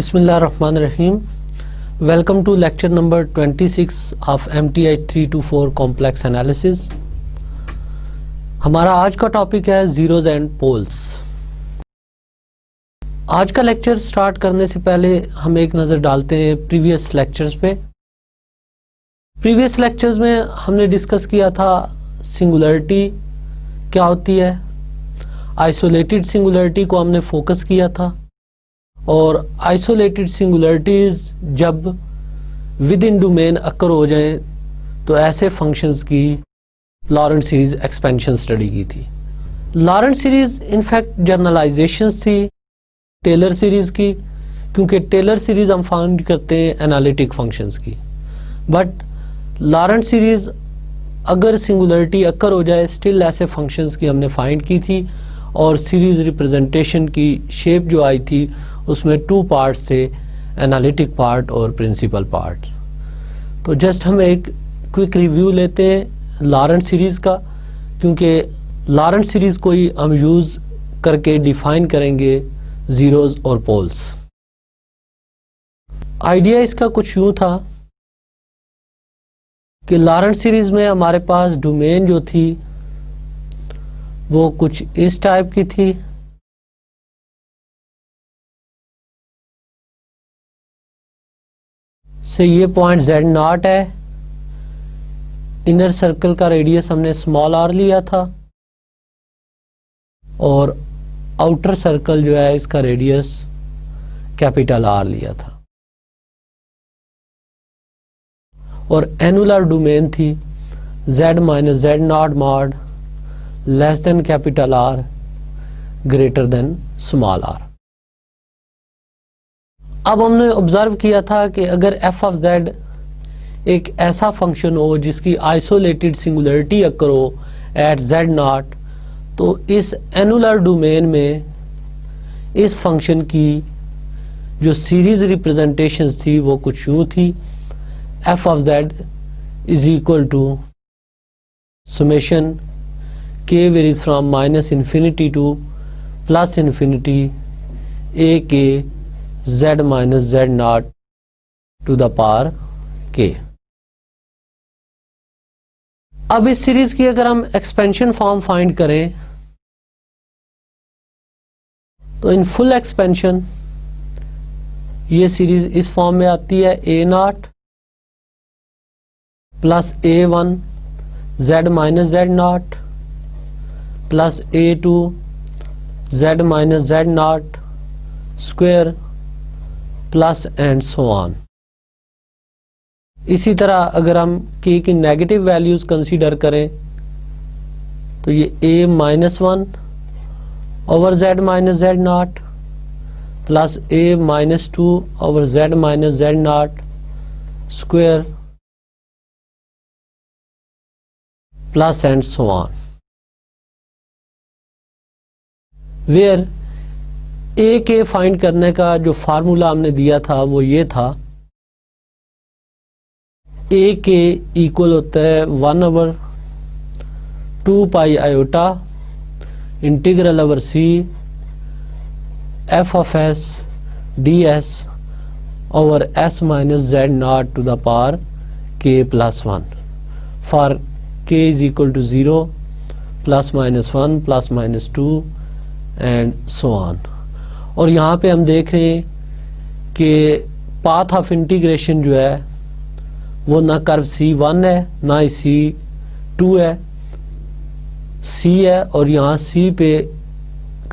Bismillahirrahmanirrahim. Welcome to lecture number 26 of MTH 324 complex analysis. हमारा आज का टॉपिक है जीरोज एंड पोल्स। आज का लेक्चर स्टार्ट करने से पहले हम एक नज़र डालते हैं प्रीवियस लेक्चर्स पे। प्रीवियस लेक्चर्स में हमने डिस्कस किया था सिंगुलरिटी क्या होती है, आइसोलेटेड सिंगुलरिटी को हमने फोकस किया था, और आइसोलेटेड सिंगुलरिटीज जब विद इन डोमेन अकर हो जाएं तो ऐसे फंक्शंस की लॉरेंट सीरीज एक्सपेंशन स्टडी की थी। लॉरेंट सीरीज इनफैक्ट जर्नलाइजेशंस थी टेलर सीरीज की, क्योंकि टेलर सीरीज हम फाइंड करते हैं एनालिटिक फंक्शंस की, बट लॉरेंट सीरीज अगर सिंगुलरिटी अकर हो जाए स्टिल ऐसे फंक्शंस की हमने फाइंड की थी, और सीरीज रिप्रेजेंटेशन की शेप जो आई थी उसमें टू पार्ट्स थे, एनालिटिक पार्ट और प्रिंसिपल पार्ट। तो जस्ट हम एक क्विक रिव्यू लेते हैं लॉरेंट सीरीज का, क्योंकि लॉरेंट सीरीज को ही हम यूज करके डिफाइन करेंगे जीरोज और पोल्स। आइडिया इसका कुछ यूं था कि लॉरेंट सीरीज में हमारे पास डोमेन जो थी वो कुछ इस टाइप की थी। से ये पॉइंट Z0 है, इनर सर्कल का रेडियस हमने स्मॉल r लिया था, और आउटर सर्कल जो है इसका रेडियस कैपिटल R लिया था, और एनुलर डोमेन थी Z minus Z0 mod less then capital R greater than small r। अब हमने ऑब्जर्व किया था कि अगर f ऑफ z एक ऐसा फंक्शन हो जिसकी आइसोलेटेड सिंगुलरिटी अकर हो एट z0, तो इस एनुलर डोमेन में इस फंक्शन की जो सीरीज रिप्रेजेंटेशंस थी वो कुछ यूं थी, f of z is equal to summation k varies from minus infinity to plus infinity a k z minus Z0 to the power k। अब इस सीरीज की अगर हम एक्सपेंशन फॉर्म फाइंड करें तो इन फुल एक्सपेंशन ये series इस form में आती है a0 plus a1 z minus Z0 plus a2 z minus Z0 square plus and so on. इसी तरह अगर हम k की नेगेटिव वैल्यूज कंसीडर करें तो ये a minus 1 over z minus Z0 plus a minus 2 over z minus Z0 square plus and so on, where A के find करने का जो फार्मूला हमने दिया था वो ये था, ए के इक्वल होता है 1 over 2 pi iota integral over C F of S D S over S minus Z0 to the power k plus 1 for k is equal to 0 plus minus 1 plus minus 2 and so on. और यहाँ पे हम देख रहे हैं कि path of integration जो है वो ना कर्व C1 है ना ही C2 है, C है, और यहाँ C पे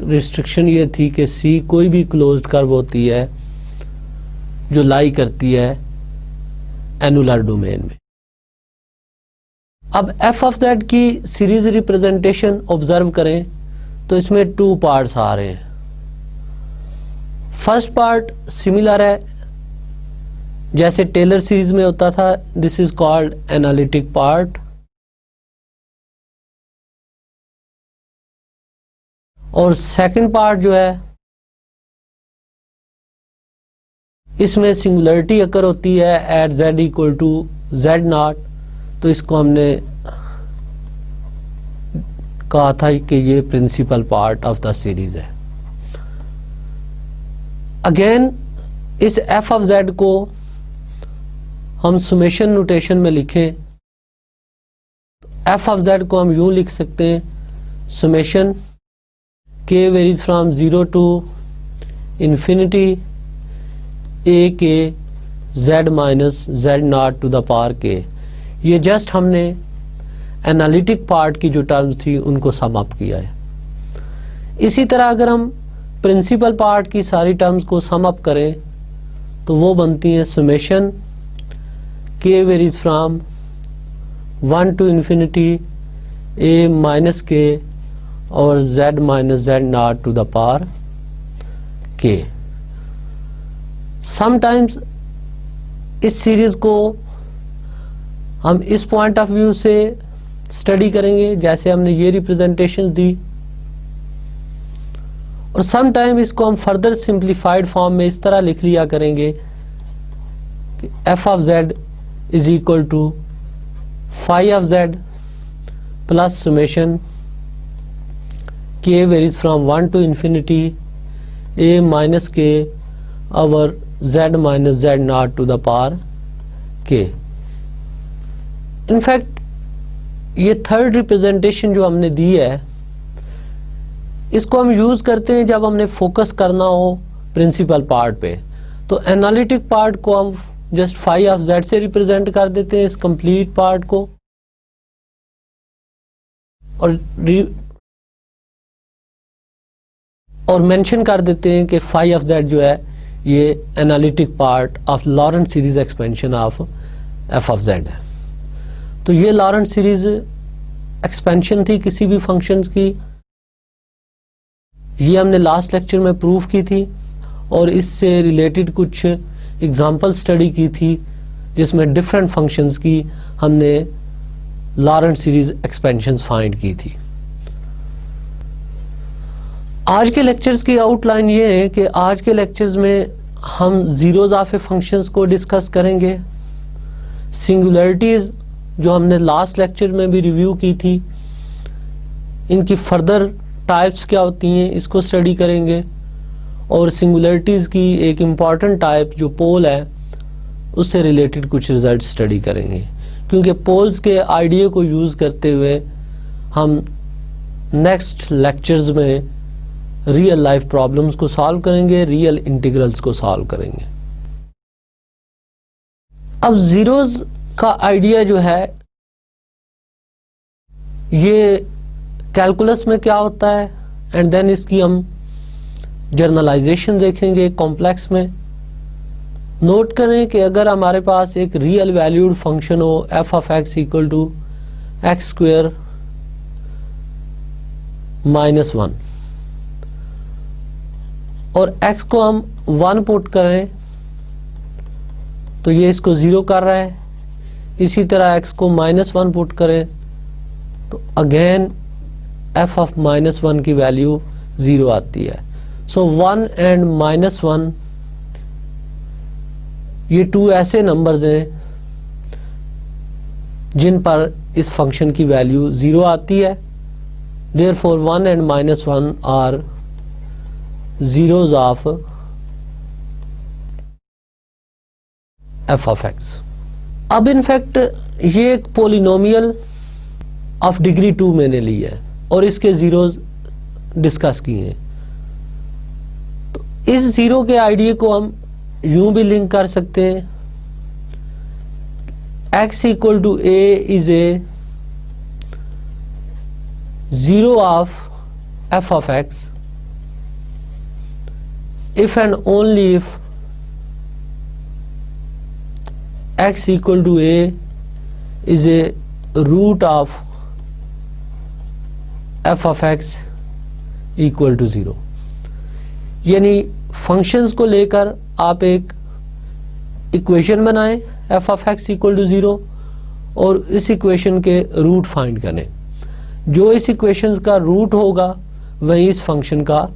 रिस्ट्रिक्शन ये थी कि C कोई भी क्लोज्ड कर्व होती है जो लाई करती है एनुलर डोमेन में। अब f ऑफ z की सीरीज रिप्रेजेंटेशन ऑब्जर्व करें तो इसमें टू पार्ट्स आ रहे हैं। फर्स्ट पार्ट सिमिलर है जैसे टेलर सीरीज में होता था, this is called analytic part, और सेकंड पार्ट जो है इसमें सिंगुलरिटी अकर होती है eight z equal to Z0, तो इसको हमने कहा था कि ये principal part of the series है। अगेन इस एफ ऑफ जेड को हम सुमेशन नोटेशन में लिखें, एफ ऑफ जेड को हम यूं लिख सकते हैं, सुमेशन के varies from 0 to infinity A K z minus Z naught to the power K. ये जस्ट हमने एनालिटिक पार्ट की जो टर्म्स थी उनको सम अप किया है। इसी तरह अगर हम प्रिंसिपल पार्ट की सारी टर्म्स को सम अप करें तो वो बनती है सुमेशन के varies from 1 to infinity A minus K और z minus Z naught to the power K. Sometimes इस सीरीज को हम इस पॉइंट ऑफ व्यू से स्टडी करेंगे, जैसे हमने ये रिप्रेजेंटेशंस दी, और सम टाइम इसको हम फर्दर सिंप्लीफाइड फॉर्म में इस तरह लिख लिया करेंगे कि f of z is equal to phi of z plus summation के varies from 1 to infinity A minus k over z minus Z naught to the power k. In fact ये third representation जो हमने दी है इसको हम यूज करते हैं जब हमने फोकस करना हो प्रिंसिपल पार्ट पे। तो एनालिटिक पार्ट को हम जस्ट फाई ऑफ जेड से रिप्रेजेंट कर देते हैं, इस कंप्लीट पार्ट को, और मेंशन कर देते हैं कि फाई ऑफ जेड जो है ये analytic part of Laurent series expansion of f of z है। तो ये लॉरेंट सीरीज एक्सपेंशन थी किसी भी फंक्शंस की, ये हमने लास्ट लेक्चर में प्रूव की थी और इससे रिलेटेड कुछ एग्जांपल स्टडी की थी जिसमें डिफरेंट फंक्शंस की हमने लॉरेंट सीरीज एक्सपेंशंस फाइंड की थी। आज के लेक्चर्स की आउटलाइन ये है कि आज के लेक्चर्स में हम जीरोज ऑफ ए फंक्शंस को डिस्कस करेंगे, सिंगुलरिटीज जो हमने लास्ट लेक्चर में भी रिव्यू की थी इनकी फर्दर टाइप्स क्या होती हैं इसको स्टडी करेंगे, और सिंगुलरिटीज की एक इम्पॉर्टेंट टाइप जो पोल है उससे रिलेटेड कुछ रिजल्ट स्टडी करेंगे, क्योंकि पोल्स के आइडिया को यूज करते हुए हम नेक्स्ट लेक्चर्स में रियल लाइफ प्रॉब्लम्स को सॉल्व करेंगे, रियल इंटीग्रल्स को सॉल्व करेंगे। अब जीरोज का आइडिया जो है ये कैलकुलस में क्या होता है एंड देन इसकी हम जर्नलाइजेशन देखेंगे कॉम्प्लेक्स में। नोट करें कि अगर हमारे पास एक रियल वैल्यूड फंक्शन हो F of X equal to X square minus 1 और x को हम 1 पुट करें तो ये इसको 0 कर रहा है, इसी तरह x को -1 पुट करें तो अगेन f ऑफ -1 की वैल्यू 0 आती है। सो 1 एंड -1 ये 2 ऐसे नंबर्स हैं जिन पर इस फंक्शन की वैल्यू 0 आती है, therefore 1 and -1 are zeros of f of x। अब इनफैक्ट ये एक पोलिनोमियल ऑफ डिग्री 2 मैंने ली है और इसके जीरोज डिस्कस किए हैं। तो इस जीरो के आइडिया को हम यूं भी लिंक कर सकते हैं, x equal to a is a zero of f of x if and only if x equal to a is a root of f of x equal to 0। यानी functions को लेकर आप एक इक्वेशन बनाएं f of x equal to 0 और इस equation के root find करें। जो इस इक्वेशन का रूट होगा वही इस फंक्शन का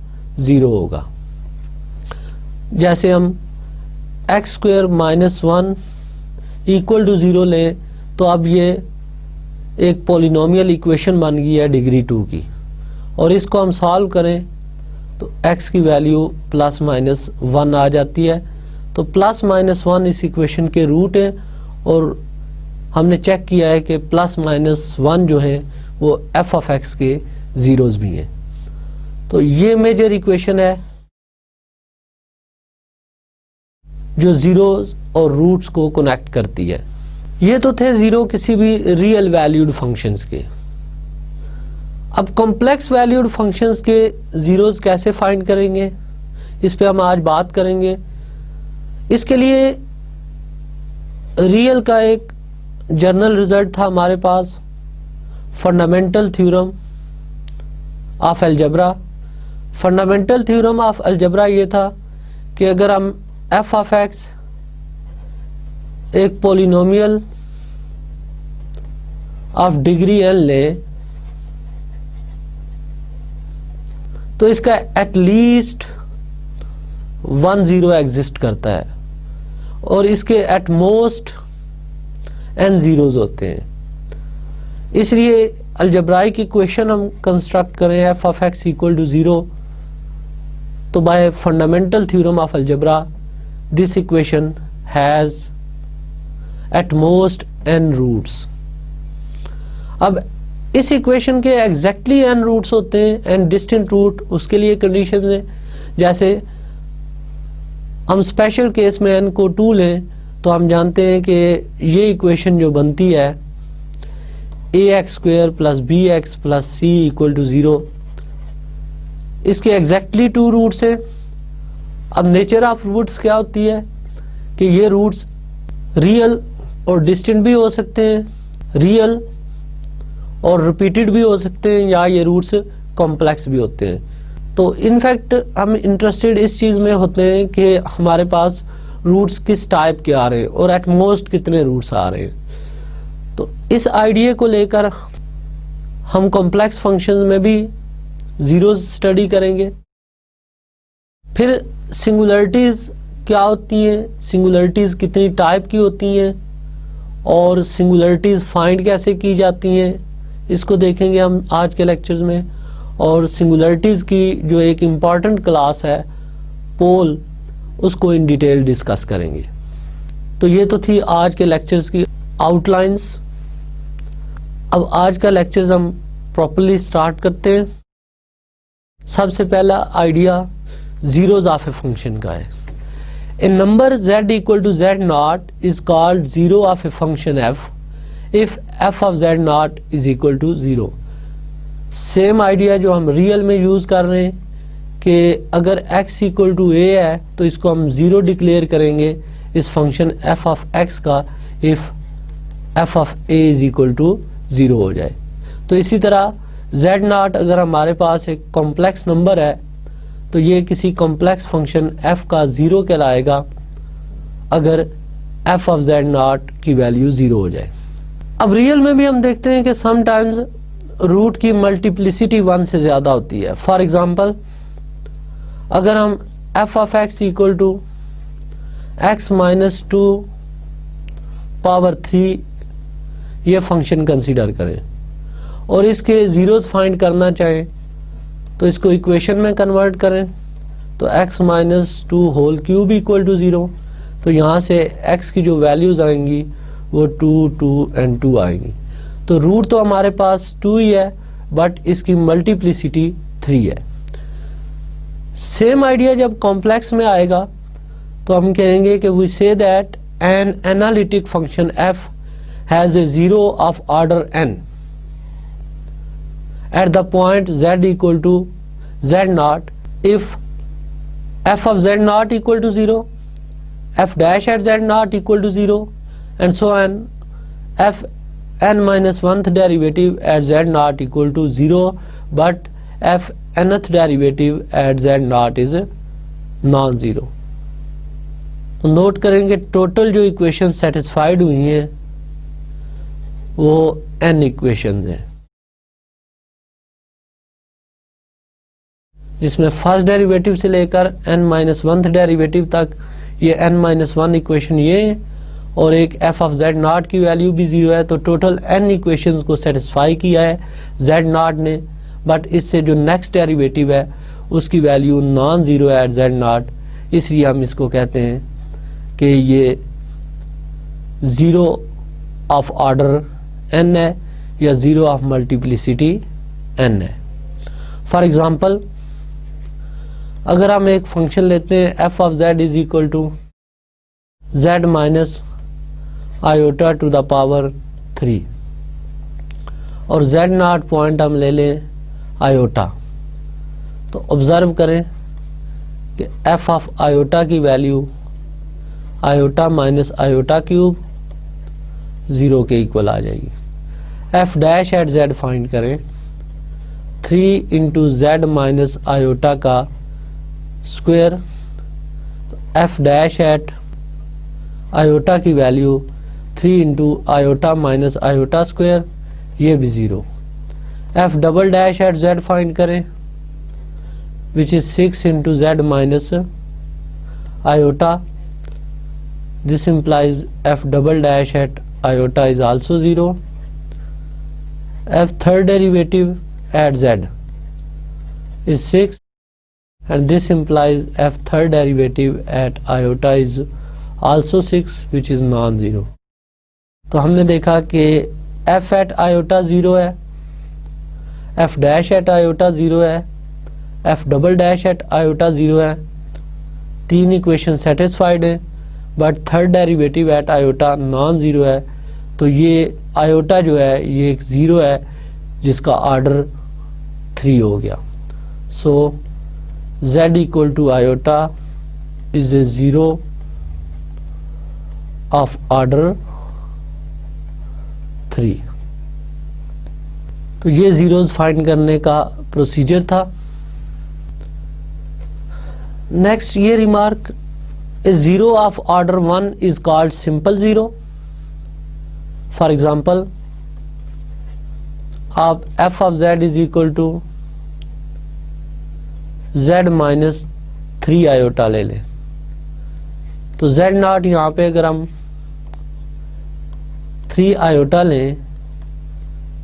0 होगा। जैसे हम एक्स स्क्वेयर -1 इक्वल टू 0 लें तो अब ये एक पॉलिनोमियल इक्वेशन बन गई है डिग्री 2 की, और इसको हम सॉल्व करें तो x की वैल्यू ±1 आ जाती है। तो प्लस माइनस 1 इस इक्वेशन के रूट है और हमने चेक किया है कि प्लस माइनस 1 जो है वो एफ ऑफ एक्स के जीरोस भी हैं। तो ये मेजर इक्वेशन है जो जीरोस और रूट्स को कनेक्ट करती है। ये तो थे जीरो किसी भी रियल वैल्यूड फंक्शंस के। अब कॉम्प्लेक्स वैल्यूड फंक्शंस के जीरोस कैसे फाइंड करेंगे, इस पे हम आज बात करेंगे। इसके लिए रियल का एक जर्नल रिजल्ट था हमारे पास, fundamental theorem of algebra. Fundamental theorem of algebra ये था कि अगर हम एफ ऑफ एक्स एक पॉलिनोमियल ऑफ डिग्री एन ले तो इसका एटलीस्ट 1 जीरो एग्जिस्ट करता है और इसके एट मोस्ट n जीरोज होते हैं। इसलिए अलजेब्राइक इक्वेशन हम कंस्ट्रक्ट करें F of X equal to 0, तो by fundamental theorem of algebra this equation has at most n roots. अब इस इक्वेशन के एग्जैक्टली n रूट्स होते हैं एंड डिस्टेंट रूट उसके लिए कंडीशन है। जैसे हम स्पेशल केस में n को 2 लें तो हम जानते हैं कि ये इक्वेशन जो बनती है ax square plus bx plus c equal to 0, इसके एग्जैक्टली 2 रूट्स हैं। अब नेचर ऑफ रूट्स क्या होती है कि ये रूट्स रियल और डिस्टेंट भी हो सकते हैं, रियल और रिपीटेड भी हो सकते हैं, या ये रूट्स कॉम्प्लेक्स भी होते हैं। तो इनफैक्ट हम इंटरेस्टेड इस चीज़ में होते हैं कि हमारे पास रूट्स किस टाइप के आ रहे हैं और एट मोस्ट कितने रूट्स आ रहे हैं। तो इस आइडिया को लेकर हम कॉम्प्लेक्स फंक्शंस में भी जीरोस स्टडी करेंगे। फिर सिंगुलरिटीज़ क्या होती हैं, सिंगुलरिटीज़ कितनी टाइप की होती हैं और सिंगुलरिटीज़ फाइंड कैसे की जाती हैं, इसको देखेंगे हम आज के लेक्चर्स में। और सिंगुलरिटीज़ की जो एक इम्पॉर्टेंट क्लास है पोल, उसको इन डिटेल डिस्कस करेंगे। तो ये तो थी आज के लेक्चर्स की आउटलाइंस। अब आज का लेक्चर्स हम प्रॉपर्ली स्टार्ट करते हैं। सबसे पहला idea zeros of a function का है। A number z equal to z naught is called zero of a function f if f of z naught is equal to 0। Same idea जो हम real में use कर रहे हैं कि अगर x इक्वल टू a है तो इसको हम 0 डिक्लेयर करेंगे इस फंक्शन f ऑफ x का if f of a is equal to 0 हो जाए। तो इसी तरह z naught अगर हमारे पास एक कॉम्प्लेक्स नंबर है तो ये किसी कॉम्प्लेक्स फंक्शन f का 0 कहलाएगा अगर f ऑफ z नॉट की वैल्यू 0 हो जाए। अब रियल में भी हम देखते हैं कि समटाइम्स रूट की मल्टीप्लिसिटी 1 से ज़्यादा होती है। फॉर एग्जांपल अगर हम f of x equal to x minus 2 power 3 ये फंक्शन कंसीडर करें और इसके जीरोस फाइंड करना चाहें तो इसको इक्वेशन में कन्वर्ट करें तो x minus 2 whole cube equal to 0। तो यहाँ से x की जो वैल्यूज आएंगी वो 2, 2 एंड 2 आएंगी। तो रूट तो हमारे पास 2 ही है बट इसकी मल्टीप्लिसिटी 3 है। सेम आइडिया जब कॉम्प्लेक्स में आएगा तो हम कहेंगे कि we say that an analytic function f has a zero of order n at the point z equal to z naught if f of z naught equal to 0, f dash at z naught equal to 0 and so on, f n minus 1th derivative at z naught equal to 0 but f nth derivative at z naught is non zero. तो note करेंगे total जो equation satisfied हुई हैं वो n equations हैं जिसमें first derivative से लेकर n-1th डेरिवेटिव तक ये n-1 इक्वेशन ये है और एक f ऑफ z नॉट की वैल्यू भी 0 है। तो टोटल n इक्वेशंस को सेटिस्फाई किया है z नॉट ने, बट इससे जो नेक्स्ट डेरिवेटिव है उसकी वैल्यू नॉन जीरो है एट z नॉट, इसलिए हम इसको कहते हैं कि ये ज़ीरो ऑफ ऑर्डर n है या ज़ीरो ऑफ मल्टीप्लिसिटी n है। फॉर एग्ज़ाम्पल, अगर हम एक फंक्शन लेते हैं f of z is equal to z minus iota to the power 3 और z नॉट पॉइंट हम ले लें आयोटा, तो ऑब्जर्व करें कि f ऑफ आयोटा की value iota minus iota cube 0 के इक्वल आ जाएगी। f dash at z find करें, 3 इंटू जेड माइनस आयोटा का स्क्वायर, तो f डैश एट आयोटा की value 3 into iota minus iota square, ये भी 0। f double dash at z find करें, which is 6 into z minus iota, this implies f double dash at iota is also 0. f third derivative at z is 6 and this implies f third derivative at iota is also 6 which is non-zero. तो हमने देखा कि f at iota 0 है, f dash at iota 0 है, f double dash at iota 0 है, तीन equation satisfied है, but third derivative eight iota non zero है। तो ये आयोटा जो है ये एक ज़ीरो है जिसका ऑर्डर 3 हो गया। So z equal to iota is a zero of order 3। तो ये ज़ीरोज़ फाइंड करने का प्रोसीजर था। नेक्स्ट ये remark, a zero of order 1 is called simple zero. For example, आप f of z is equal to z minus 3 iota ले लें, तो z नॉट यहाँ पे अगर हम 3 आयोटा लें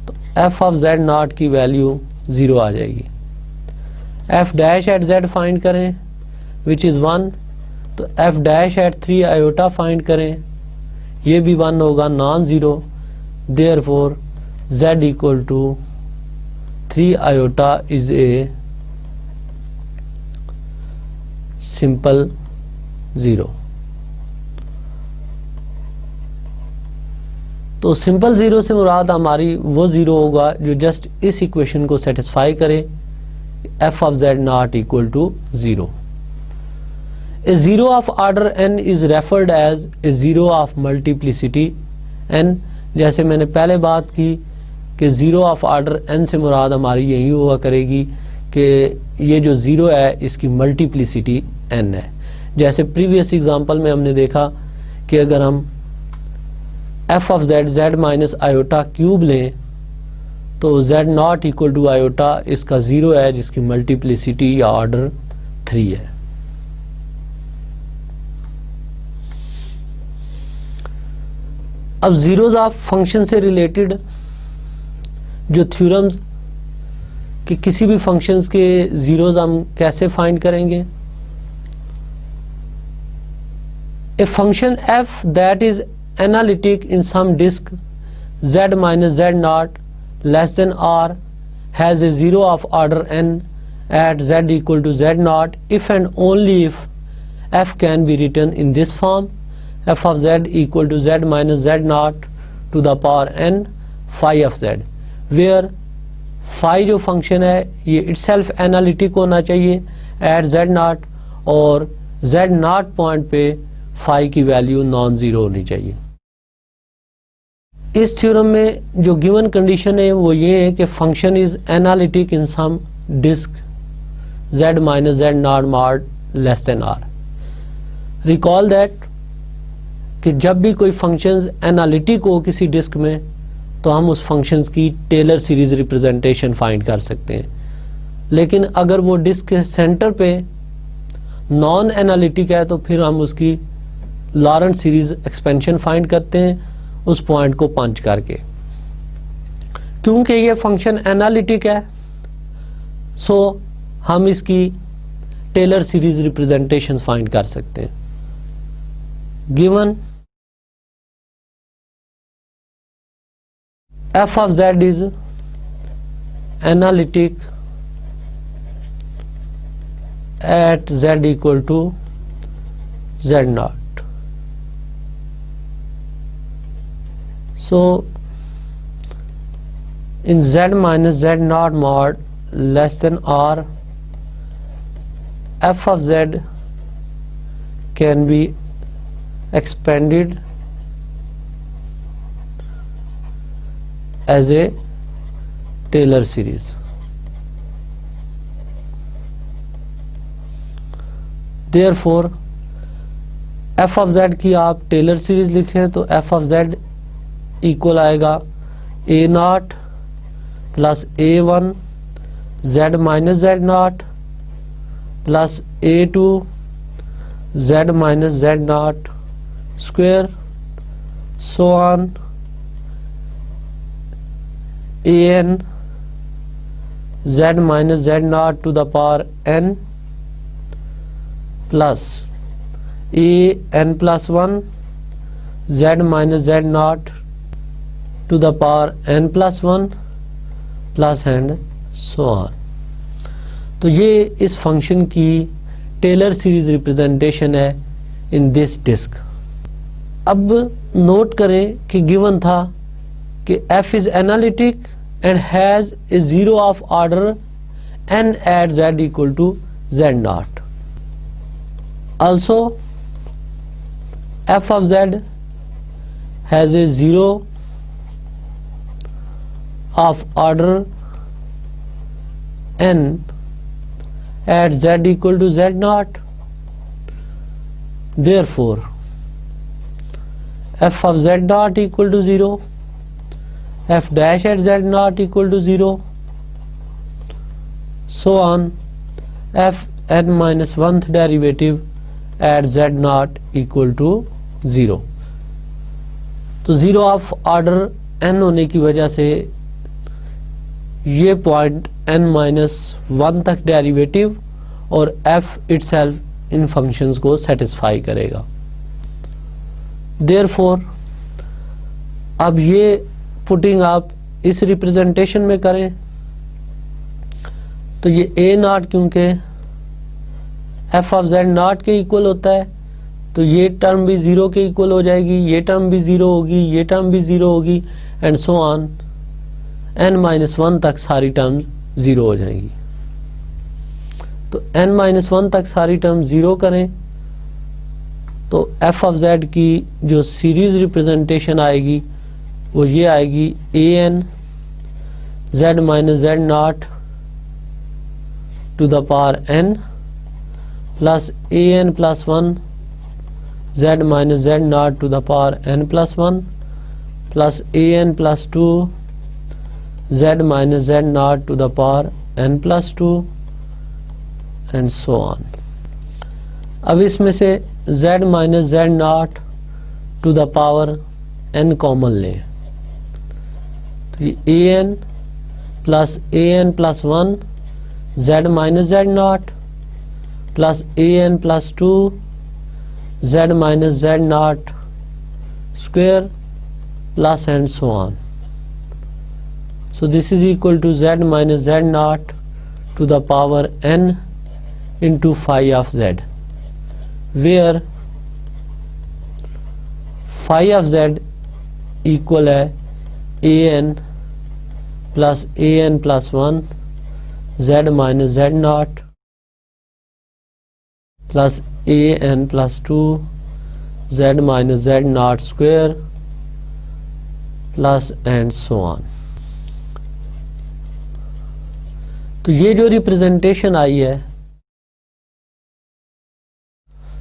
तो f of z नॉट की वैल्यू 0 आ जाएगी। f dash at z find करें, विच इज़ 1, तो f dash at 3 iota find करें, ये भी 1 होगा, non zero. Therefore z equal to 3 iota is a simple zero. तो सिंपल ज़ीरो से मुराद हमारी वो ज़ीरो होगा जो जस्ट इस इक्वेशन को सेटिस्फाई करे, f of z naught equal to 0। A zero of order n is referred as a zero of multiplicity n। जैसे मैंने पहले बात की कि ज़ीरो ऑफ ऑर्डर n से मुराद हमारी यही हुआ करेगी कि ये जो ज़ीरो है इसकी मल्टीप्लिसिटी n है। जैसे प्रीवियस एग्जांपल में हमने देखा कि अगर हम f of z z minus iota cube लें तो z naught equal to iota इसका ज़ीरो है जिसकी मल्टीप्लिसिटी या ऑर्डर 3 है। अब ज़ीरोज़ ऑफ फंक्शन से रिलेटेड जो थ्योरम्स कि किसी भी फंक्शंस के ज़ीरोज़ हम कैसे फाइंड करेंगे। A function f that is analytic in some disc z minus z naught less than r has a zero of order n at z equal to z naught if and only if f can be written in this form, f of z equal to z minus z naught to the power n phi of z, where phi जो function है ये itself analytic होना चाहिए eight z naught और z naught point पे phi की value non zero होनी चाहिए। इस थ्योरम में जो गिवन कंडीशन है वो ये है कि function is analytic in some disc z minus z naught mod less than r। Recall that कि जब भी कोई फंक्शंस एनालिटिक हो किसी डिस्क में तो हम उस फंक्शंस की टेलर सीरीज रिप्रेजेंटेशन फाइंड कर सकते हैं, लेकिन अगर वो डिस्क के सेंटर पे नॉन एनालिटिक है तो फिर हम उसकी लॉरेंट सीरीज एक्सपेंशन फाइंड करते हैं उस पॉइंट को पंच करके। क्योंकि ये फंक्शन एनालिटिक है सो हम इसकी टेलर सीरीज रिप्रेजेंटेशन फाइंड कर सकते हैं। given f of z is analytic at z equal to z naught. So in z minus z naught mod less than r, f of z can be expanded as a Taylor series. Therefore f of z की आप Taylor series लिखें तो f of z equal आएगा a naught plus a1 z minus z naught plus a2 z minus z naught square so on an z minus z naught to the power n plus a n plus 1 z minus z naught to the power n plus 1 plus and so on. तो ये इस function की Taylor series representation है in this disc. अब note करें कि given था कि f is analytic and has a zero of order n at z equal to z naught. Also f of z has a zero of order n at z equal to z naught. Therefore f of z naught equal to 0, f dash at z naught equal to 0, so on f n minus 1th derivative at z naught equal to 0. तो zero of order n होने की वजह से ये point n minus 1 तक derivative और f itself इन functions को satisfy करेगा. देयरफॉर अब ये पुटिंग आप इस रिप्रेजेंटेशन में करें तो ये a नॉट क्योंकि f ऑफ z नॉट के इक्वल होता है तो ये टर्म भी जीरो के इक्वल हो जाएगी, ये टर्म भी जीरो होगी, ये टर्म भी जीरो होगी and so on n minus 1 तक सारी टर्म्स जीरो हो जाएंगी. तो n माइनस 1 तक सारी टर्म जीरो करें तो f ऑफ z की जो सीरीज रिप्रेजेंटेशन आएगी वो ये आएगी an z minus z naught to the power n plus an plus 1 z minus z naught to the power n plus 1 plus an plus 2 z minus z naught to the power n plus 2 and so on. अब इसमें से z minus z naught to the power n common लें तो ये an plus 1 z minus z naught plus an plus 2 z minus z naught square plus and so on. So this is equal to z minus z naught to the power n into phi of z, where phi of z equal है an plus 1 z minus z naught plus an plus 2 z minus z naught square plus and so on. तो ये जो representation आई है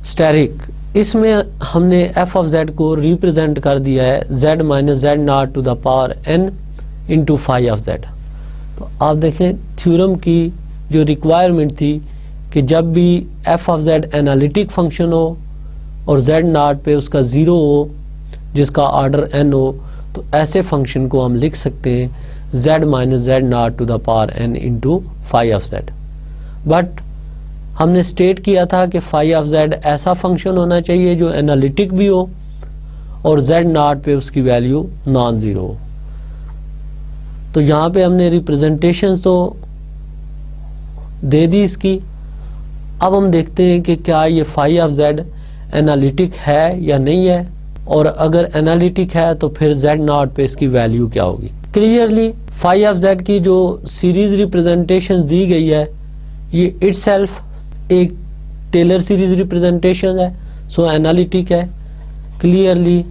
steric, इसमें हमने f of z को represent कर दिया है z minus z naught to the power n into phi of z. तो आप देखें थ्योरम की जो रिक्वायरमेंट थी कि जब भी f of z analytic function हो और z नॉट पे उसका ज़ीरो हो जिसका ऑर्डर n हो तो ऐसे फंक्शन को हम लिख सकते हैं z minus z naught to the power n into phi of z. But हमने स्टेट किया था कि फाई ऑफ जेड ऐसा फंक्शन होना चाहिए जो एनालिटिक भी हो और जेड नॉट पे उसकी वैल्यू नॉन ज़ीरो हो। तो यहाँ पे हमने रिप्रेजेंटेशन तो दे दी इसकी। अब हम देखते हैं कि क्या ये फाई ऑफ जेड एनालिटिक है या नहीं है, और अगर एनालिटिक है तो फिर जेड नॉट पे इसकी वैल्यू क्या होगी। क्लियरली फाई ऑफ जेड की जो सीरीज रिप्रेजेंटेशन दी गई है ये इटसेल्फ एक टेलर सीरीज रिप्रेजेंटेशन है, सो एनालिटिक है। Clearly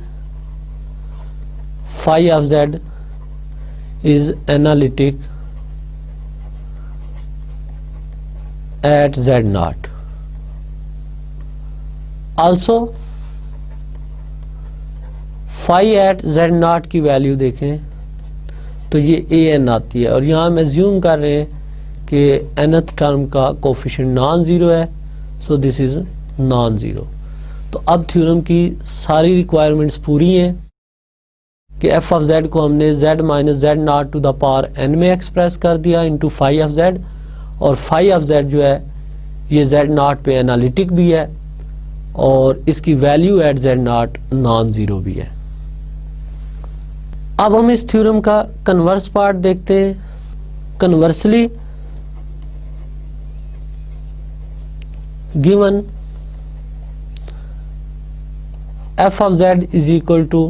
phi of z is analytic at z naught. Also phi at z naught की वैल्यू देखें तो ये an आती है, और यहाँ हम एज्यूम कर रहे हैं कि nth टर्म का कोफिशिएंट नॉन ज़ीरो है, so this is non zero. तो अब थ्योरम की सारी रिक्वायरमेंट्स पूरी हैं कि f ऑफ z को हमने z minus Z naught to the power n में एक्सप्रेस कर दिया इंटू फाई ऑफ z, और फाई ऑफ जेड जो है ये जेड नॉट पे एनालिटिक भी है और इसकी value at z naught non zero भी है। अब हम इस थ्योरम का कन्वर्स पार्ट देखते हैं। Conversely given f of z is equal to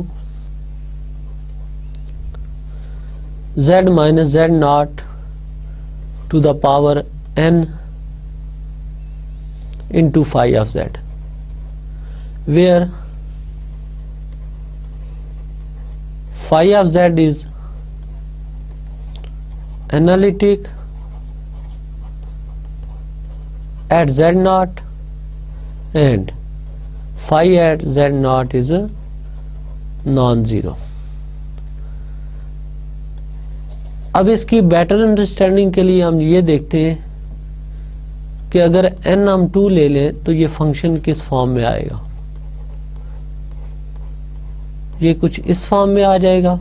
z minus Z naught to the power n into phi of z, where phi of z is analytic at z naught and phi at z naught is non-zero. अब इसकी better understanding के लिए हम ये देखते हैं कि अगर n हम 2 ले लें तो ये फंक्शन किस फॉर्म में आएगा। ये कुछ इस फॉर्म में आ जाएगा।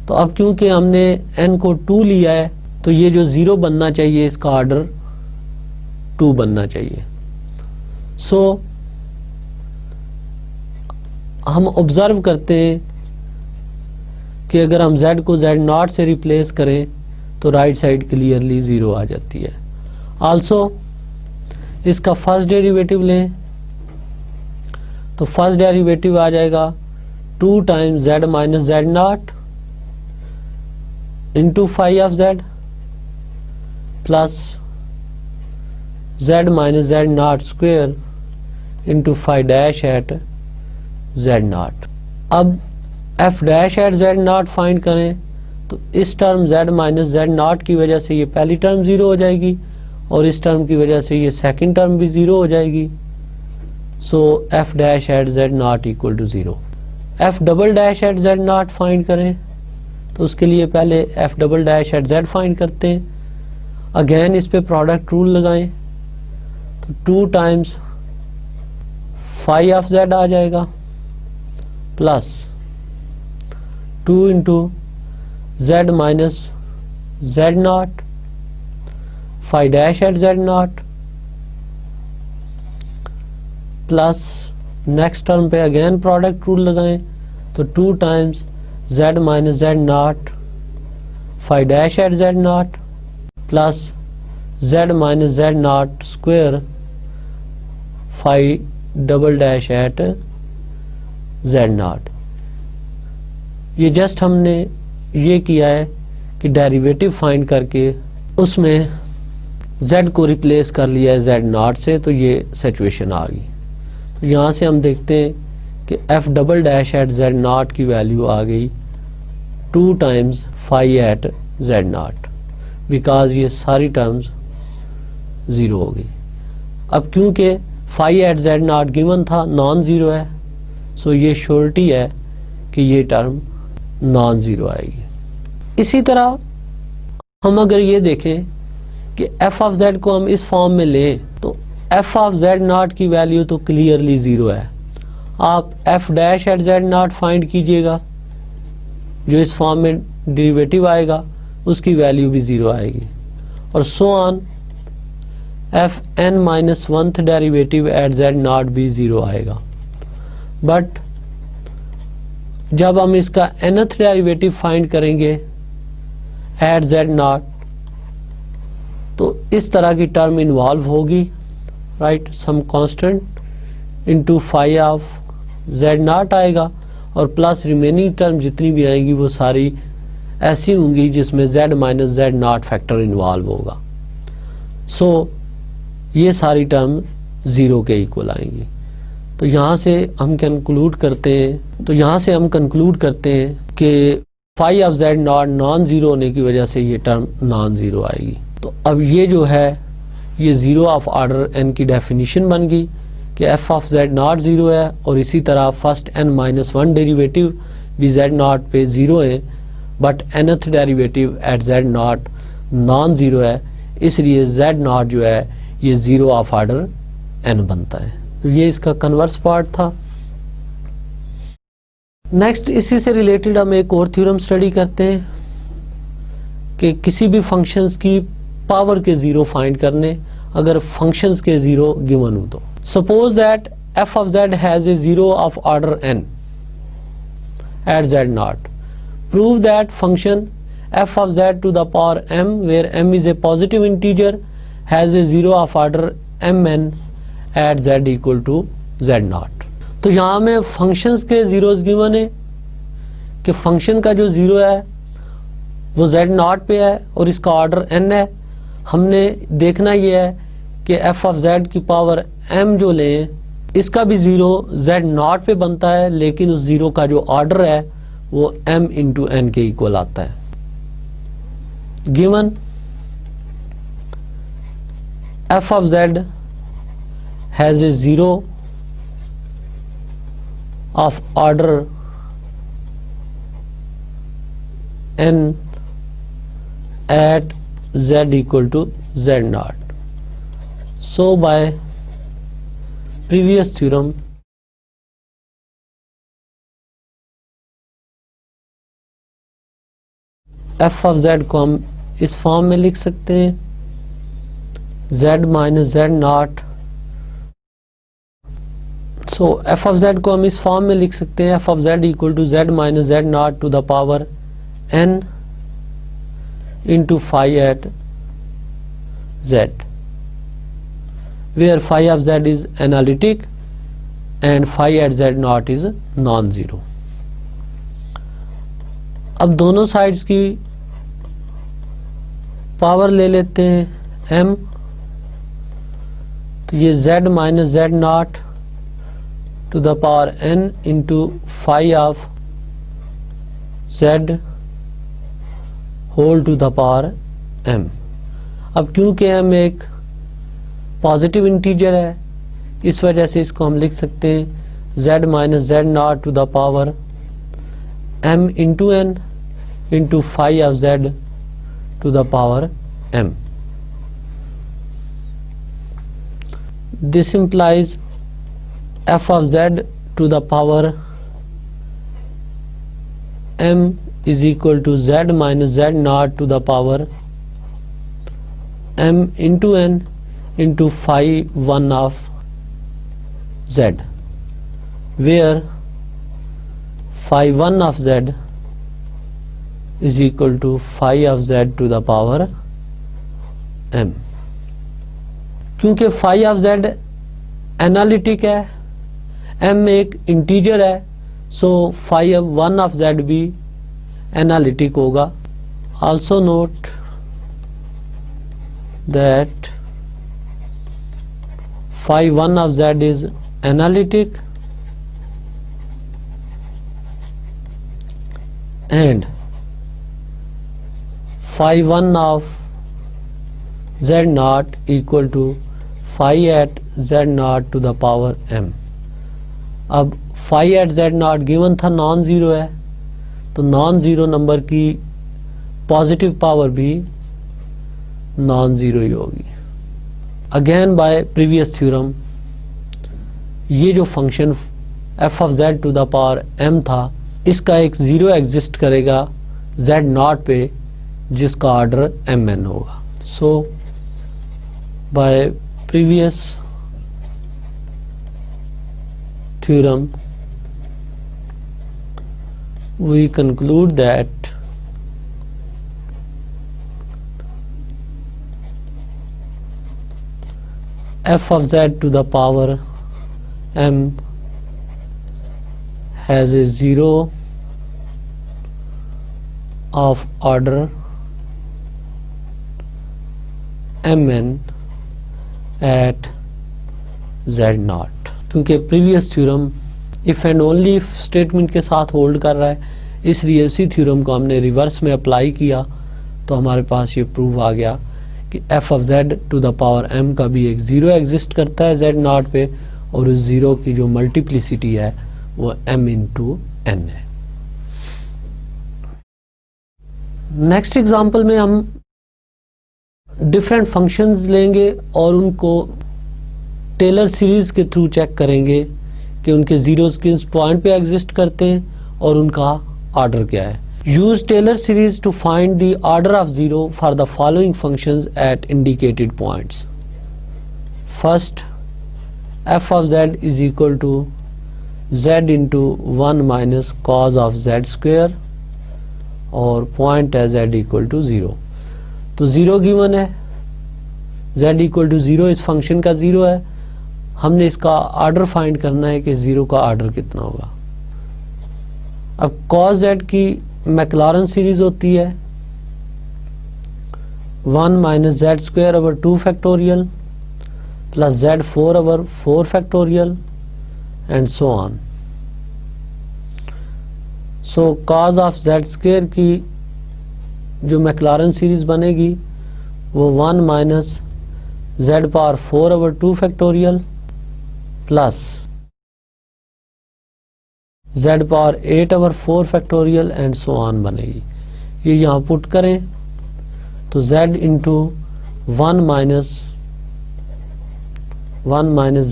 तो अब क्योंकि हमने n को 2 लिया है तो ये जो 0 बनना चाहिए इसका ऑर्डर 2 बनना चाहिए। सो हम ऑब्जर्व करते हैं कि अगर हम z को z नॉट से रिप्लेस करें तो राइट साइड क्लियरली 0 आ जाती है। आल्सो इसका फर्स्ट डेरिवेटिव लें तो फर्स्ट डेरिवेटिव आ जाएगा 2 times z minus Z naught into phi of z plus z minus Z naught square into phi dash at z naught. अब f dash at z naught find करें तो इस term z minus Z naught की वजह से ये पहली term 0 हो जाएगी और इस टर्म की वजह से ये सेकंड टर्म भी 0 हो जाएगी। So f dash at z naught equal to 0। f double dash at z naught find करें तो उसके लिए पहले f double dash at z find करते हैं। अगेन इस पे प्रोडक्ट रूल लगाएं तो 2 टाइम्स फाई ऑफ z आ जाएगा plus 2 into z minus Z naught phi dash at z naught plus next term पे अगेन प्रोडक्ट रूल लगाएं तो 2 times z minus Z naught phi dash at z naught plus z minus Z naught square phi double dash at z naught. ये just हमने ये किया है कि derivative find करके उसमें z को रिप्लेस कर लिया है z नॉट से, तो ये सिचुएशन आ गई। तो यहाँ से हम देखते हैं कि f double dash at z naught की वैल्यू आ गई 2 times phi at z naught, because ये सारी टर्म्स 0 हो गई। अब क्योंकि phi at z naught given था नॉन ज़ीरो है, सो ये श्योरिटी है कि ये टर्म नॉन ज़ीरो आएगी। इसी तरह हम अगर ये देखें कि f ऑफ z को हम इस फॉर्म में लें तो f ऑफ z नॉट की वैल्यू तो क्लियरली 0 है। आप f dash at z naught find कीजिएगा, जो इस फॉर्म में डेरिवेटिव आएगा उसकी वैल्यू भी 0 आएगी, और so on f n minus oneth derivative at z naught भी 0 आएगा। बट जब हम इसका nth डेरिवेटिव फाइंड करेंगे एट जेड नॉट, तो इस तरह की टर्म इन्वॉल्व होगी, right, some constant into phi of z naught आएगा, और प्लस रिमेनिंग टर्म जितनी भी आएंगी वो सारी ऐसी होंगी जिसमें z minus Z not factor involve होगा। सो ये सारी टर्म 0 के इक्वल आएंगी। तो यहाँ से हम कंक्लूड करते हैं कि phi of z naught non zero होने की वजह से ये टर्म नॉन ज़ीरो आएगी। तो अब ये जो है ये 0 ऑफ ऑर्डर n की डेफिनेशन बन गई कि f ऑफ जेड नॉट 0 है, और इसी तरह first n minus one derivative भी जेड नॉट पे 0 है, but nth derivative at z naught non zero है, इसलिए जेड नॉट जो है ये 0 ऑफ ऑर्डर n बनता है। तो ये इसका कन्वर्स पार्ट था। नेक्स्ट इसी से रिलेटेड हम एक और थ्योरम स्टडी करते हैं कि किसी भी फंक्शंस की पावर के 0 फाइंड करने अगर फंक्शंस के 0 गिवन हो तो। Suppose that f of z has a 0 of order n at z naught. Prove that function f of z to the power m, where m is a positive integer, has a 0 of order mn at z equal to z naught. तो यहाँ में functions के zeros given है कि function का जो 0 है वो z नॉट पे है और इसका ऑर्डर n है। हमने देखना ये है कि f of z की पावर m जो लें इसका भी 0 z नॉट पे बनता है, लेकिन उस 0 का जो ऑर्डर है वो m इंटू n के इक्वल आता है। Given f of z has a 0 of order n at z equal to z naught. So by previous theorem f of z को हम इस फॉर्म में लिख सकते हैं z minus Z not. So f of z को हम इस फॉर्म में लिख सकते हैं f of z equal to z minus Z naught to the power n into phi at z, where phi of z is analytic and phi at z naught is non-zero. अब दोनों sides की power ले लेते हैं m, तो ये z minus Z naught to the power n into phi of z whole to the power m। अब क्योंकि m एक पॉजिटिव इंटीजर है इस वजह से इसको हम लिख सकते हैं z minus Z naught to the power m into n into phi of z to the power m। This implies f of z to the power m is equal to z minus z naught to the power m into n into phi 1 of z, where phi 1 of z is equal to phi of z to the power m। क्योंकि phi of z analytic है, m एक integer है, सो phi of 1 of z भी analytic होगा। also note that phi 1 of z is analytic and phi 1 of z naught equal to phi at z naught to the power m। अब phi at z naught given था non zero है, तो non zero number की positive power भी non zero ही होगी। Again by previous theorem ये जो function f of z to the power m था इसका एक ज़ीरो एग्जिस्ट करेगा z नॉट पे जिसका ऑर्डर mn होगा। So by previous theorem we conclude that f of z to the power m has a 0 of order mn at z naught। क्योंकि previous theorem if and only if statement के साथ hold कर रहा है, इसलिए उसी theorem को हमने रिवर्स में अप्लाई किया तो हमारे पास ये प्रूव आ गया कि f of z to the power m का भी एक ज़ीरो एग्जिस्ट करता है z नॉट पे, और उस ज़ीरो की जो मल्टीप्लिसिटी है वो m इंटू n है। नेक्स्ट एग्जांपल में हम डिफरेंट फंक्शंस लेंगे और उनको टेलर सीरीज के थ्रू चेक करेंगे कि उनके जीरोस किस पॉइंट पे एग्जिस्ट करते हैं और उनका ऑर्डर क्या है। Use Taylor series to find the order of zero for the following functions at indicated points. First, f of z is equal to z into 1 minus cos of z square और point है z equal to 0। तो 0 given है, z equal to 0 इस function का 0 है। हमने इसका order find करना है कि 0 का ऑर्डर कितना होगा। अब cos z की मैक्लॉरेन सीरीज होती है 1 minus z square over 2 factorial plus z4 over 4 factorial and so on. So cos of z square की जो मैक्लॉरेन सीरीज बनेगी वो 1 minus z power 4 over 2 factorial plus z power 8 over 4 factorial and so on बनेगी। ये यहाँ put करें तो z into 1 minus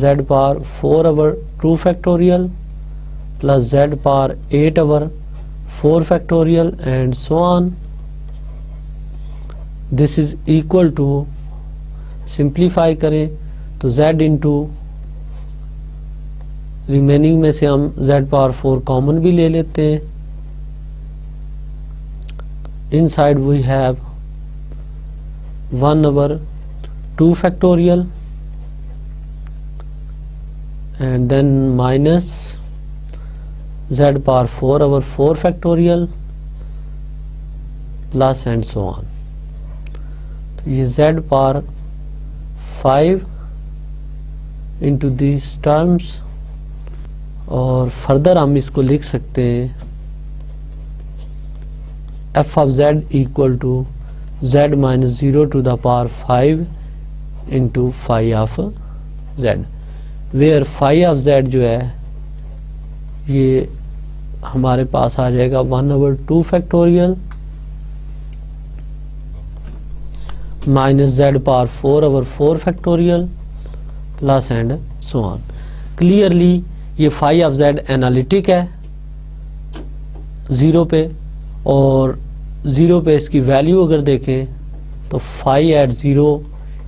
z power 4 over 2 factorial plus z power 8 over 4 factorial and so on. This is equal to, simplify करें तो z into remaining में से हम z पावर 4 कॉमन भी ले लेते हैं। Inside we have 1 over 2 factorial and then minus z power 4 over 4 factorial plus and so on। तो ये z power 5 into these terms और फर्दर हम इसको लिख सकते हैं f of z equal to z minus 0 to the power 5 into phi of z, where phi of z जो है ये हमारे पास आ जाएगा 1 over 2 factorial minus z power 4 over 4 factorial plus and so on. Clearly ये फाई ऑफ जेड एनालिटिक है 0 पे, और 0 पे इसकी वैल्यू अगर देखें तो फाई एट 0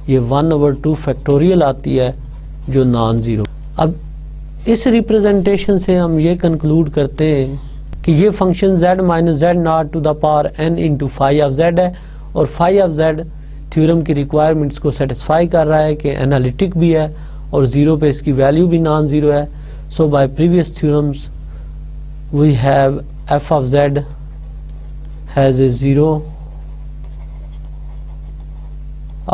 ये 1 ओवर 2 फैक्टोरियल आती है जो नॉन जीरो। अब इस रिप्रेजेंटेशन से हम ये कंक्लूड करते हैं कि ये function z minus z naught to the power n into phi of z है, और फाई ऑफ z थ्योरम की रिक्वायरमेंट्स को सेटिस्फाई कर रहा है कि एनालिटिक भी है और 0 पे इसकी वैल्यू भी नॉन जीरो है। So by previous theorems we have f of z has a 0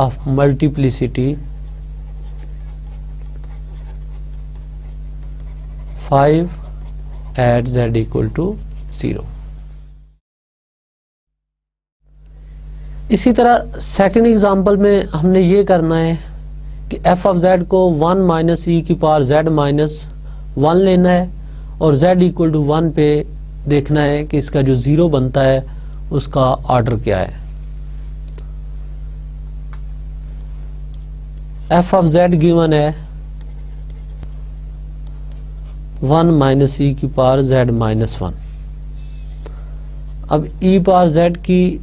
of multiplicity 5 at z equal to 0। इसी तरह सेकंड एग्जांपल में हमने ये करना है कि f ऑफ z को 1 माइनस ई की पावर z माइनस 1 लेना है और z इक्वल टू 1 पे देखना है कि इसका जो 0 बनता है उसका ऑर्डर क्या है। f ऑफ z गिवन है 1 माइनस ई की पावर z माइनस 1। अब e पावर z की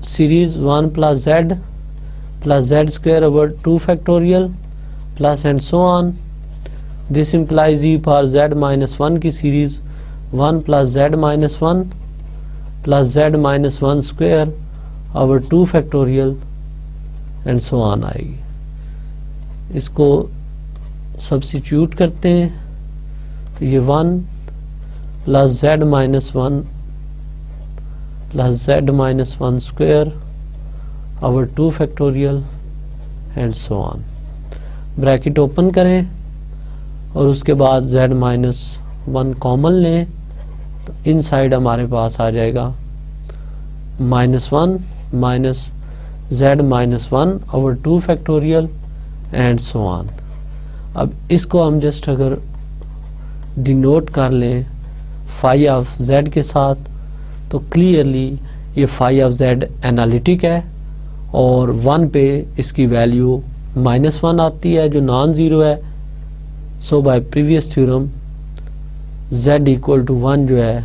series 1 plus z plus z square over 2 factorial plus and so on. This implies e power z minus 1 की series 1 plus z minus 1 plus z minus 1 square over 2 factorial and so on आएगी। इसको substitute करते हैं तो ये 1 plus z minus 1 plus z minus 1 square over 2 factorial and so on। Bracket open करें और उसके बाद z minus 1 कॉमन लें तो इनसाइड हमारे पास आ जाएगा -1 minus z minus 1 over 2 factorial and so on। अब इसको हम जस्ट अगर डिनोट कर लें फाई ऑफ z के साथ तो क्लियरली ये फाई ऑफ z एनालिटिक है और 1 पे इसकी वैल्यू -1 आती है जो नॉन ज़ीरो है। So by previous theorem z equal to 1 जो है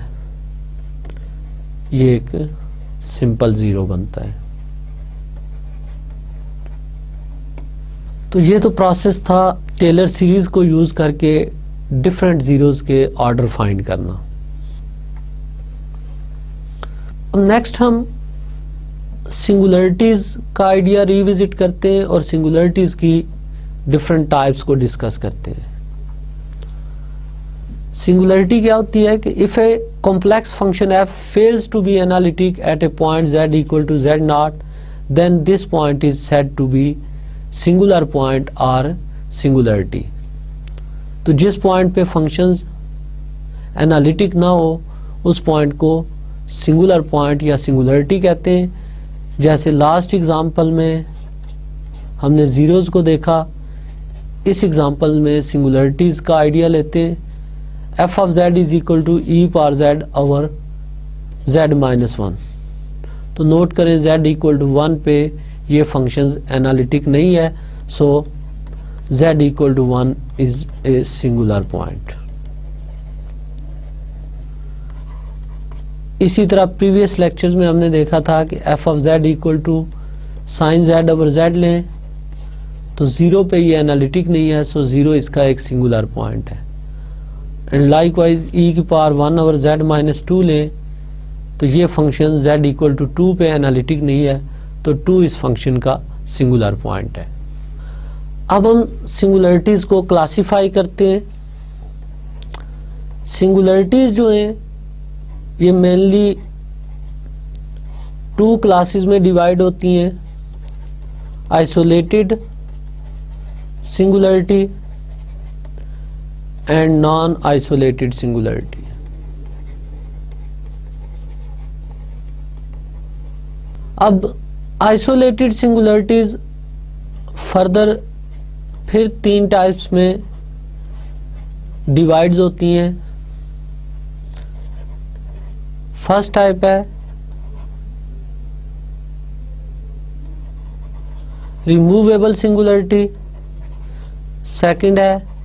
ये एक सिंपल ज़ीरो बनता है। तो ये तो प्रोसेस था टेलर सीरीज को यूज करके डिफरेंट ज़ीरोज़ के ऑर्डर फाइंड करना। अब नेक्स्ट हम सिंगुलरिटीज का आइडिया रिविजिट करते हैं और सिंगुलरिटीज की डिफरेंट टाइप्स को डिस्कस करते हैं। सिंगुलरिटी क्या होती है कि if a complex function f fails to be analytic at a point z equal to z naught then this point is said to be singular point और singularity. तो जिस पॉइंट पे फंक्शंस एनालिटिक ना हो उस पॉइंट को singular point या singularity कहते हैं। जैसे लास्ट एग्जांपल में हमने ज़ीरोज़ को देखा, इस एग्जांपल में सिंगुलरिटीज़ का आइडिया लेते हैं। f of z is equal to e power z over z minus 1। तो नोट करें z इक्वल टू 1 पे ये फंक्शंस एनालिटिक नहीं है, so z equal to 1 is a singular point. इसी तरह प्रीवियस लेक्चर्स में हमने देखा था कि f of z equal to sine z over z लें तो 0 पे ये एनालिटिक नहीं है, सो 0 इसका एक सिंगुलर पॉइंट है। एंड लाइकवाइज e की पावर 1 ओवर z माइनस 2 लें तो ये फंक्शन z इक्वल टू 2 पे एनालिटिक नहीं है, तो 2 इस फंक्शन का सिंगुलर पॉइंट है। अब हम सिंगुलरिटीज को क्लासिफाई करते हैं। सिंगुलरिटीज जो हैं ये मेनली 2 क्लासेस में डिवाइड होती हैं, isolated singularity and non isolated singularity. अब आइसोलेटेड सिंगुलरिटीज फर्दर फिर 3 टाइप्स में डिवाइड्स होती हैं। फर्स्ट टाइप है रिमूवेबल सिंगुलरिटी, सेकंड है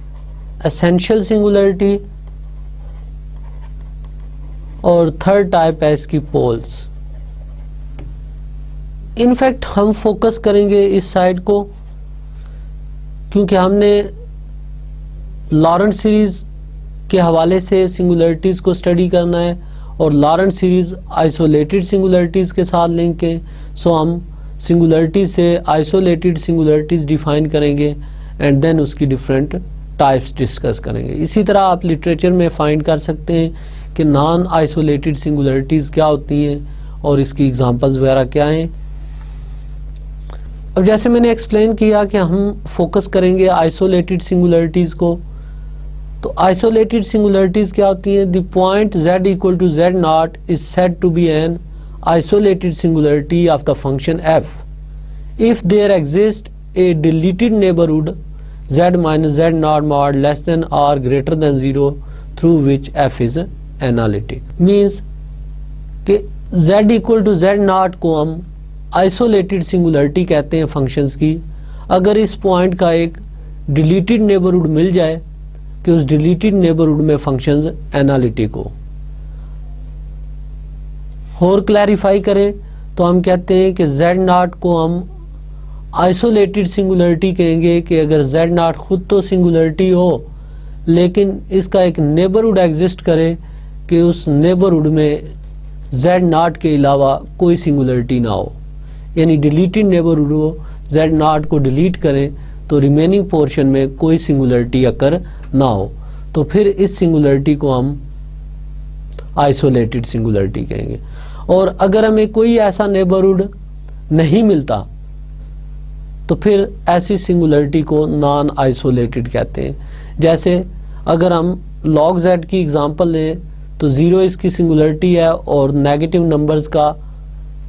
एसेंशियल सिंगुलरिटी और थर्ड टाइप है इसकी पोल्स। इनफैक्ट हम फोकस करेंगे इस साइड को क्योंकि हमने लॉरेंट सीरीज के हवाले से सिंगुलरिटीज को स्टडी करना है और लॉरेंट सीरीज आइसोलेटेड सिंगुलरिटीज के साथ लिंक है। सो हम सिंगुलरिटी से आइसोलेटेड सिंगुलरिटीज डिफाइन करेंगे एंड देन उसकी डिफरेंट टाइप्स डिस्कस करेंगे। इसी तरह आप लिटरेचर में फाइंड कर सकते हैं कि नॉन आइसोलेटेड सिंगुलरिटीज क्या होती हैं और इसकी एग्जांपल्स वगैरह क्या हैं। अब जैसे मैंने एक्सप्लेन किया कि हम फोकस करेंगे आइसोलेटेड सिंगुलरिटीज को, तो आइसोलेटेड सिंगुलरिटीज क्या होती हैं? The point z equal to z naught is said to be an isolated singularity of the function f if there exists a deleted neighborhood z minus z naught mod less than or greater than 0 through which f is analytic। means कि z equal to z naught को हम isolated singularity कहते हैं functions की अगर इस point का एक डिलीटेड नेबरहुड मिल जाए कि उस डिलीटेड नेबरहुड में फंक्शंस एनालिटिक हो। और क्लैरिफाई करें तो हम कहते हैं कि z नॉट को हम आइसोलेटेड सिंगुलरिटी कहेंगे कि अगर z नॉट खुद तो सिंगुलरिटी हो लेकिन इसका एक नेबरहुड एग्जिस्ट करे कि उस नेबरहुड में z नॉट के अलावा कोई सिंगुलरिटी ना हो, यानी डिलीटेड नेबरहुड हो, z नॉट को डिलीट करें तो रिमेनिंग पोर्शन में कोई सिंगुलरिटी अकर ना हो, तो फिर इस सिंगुलरिटी को हम आइसोलेटेड सिंगुलरिटी कहेंगे। और अगर हमें कोई ऐसा नेबरहुड नहीं मिलता तो फिर ऐसी सिंगुलरिटी को नॉन आइसोलेटेड कहते हैं। जैसे अगर हम log z की एग्जांपल लें तो 0 इसकी सिंगुलरिटी है और नेगेटिव नंबर्स का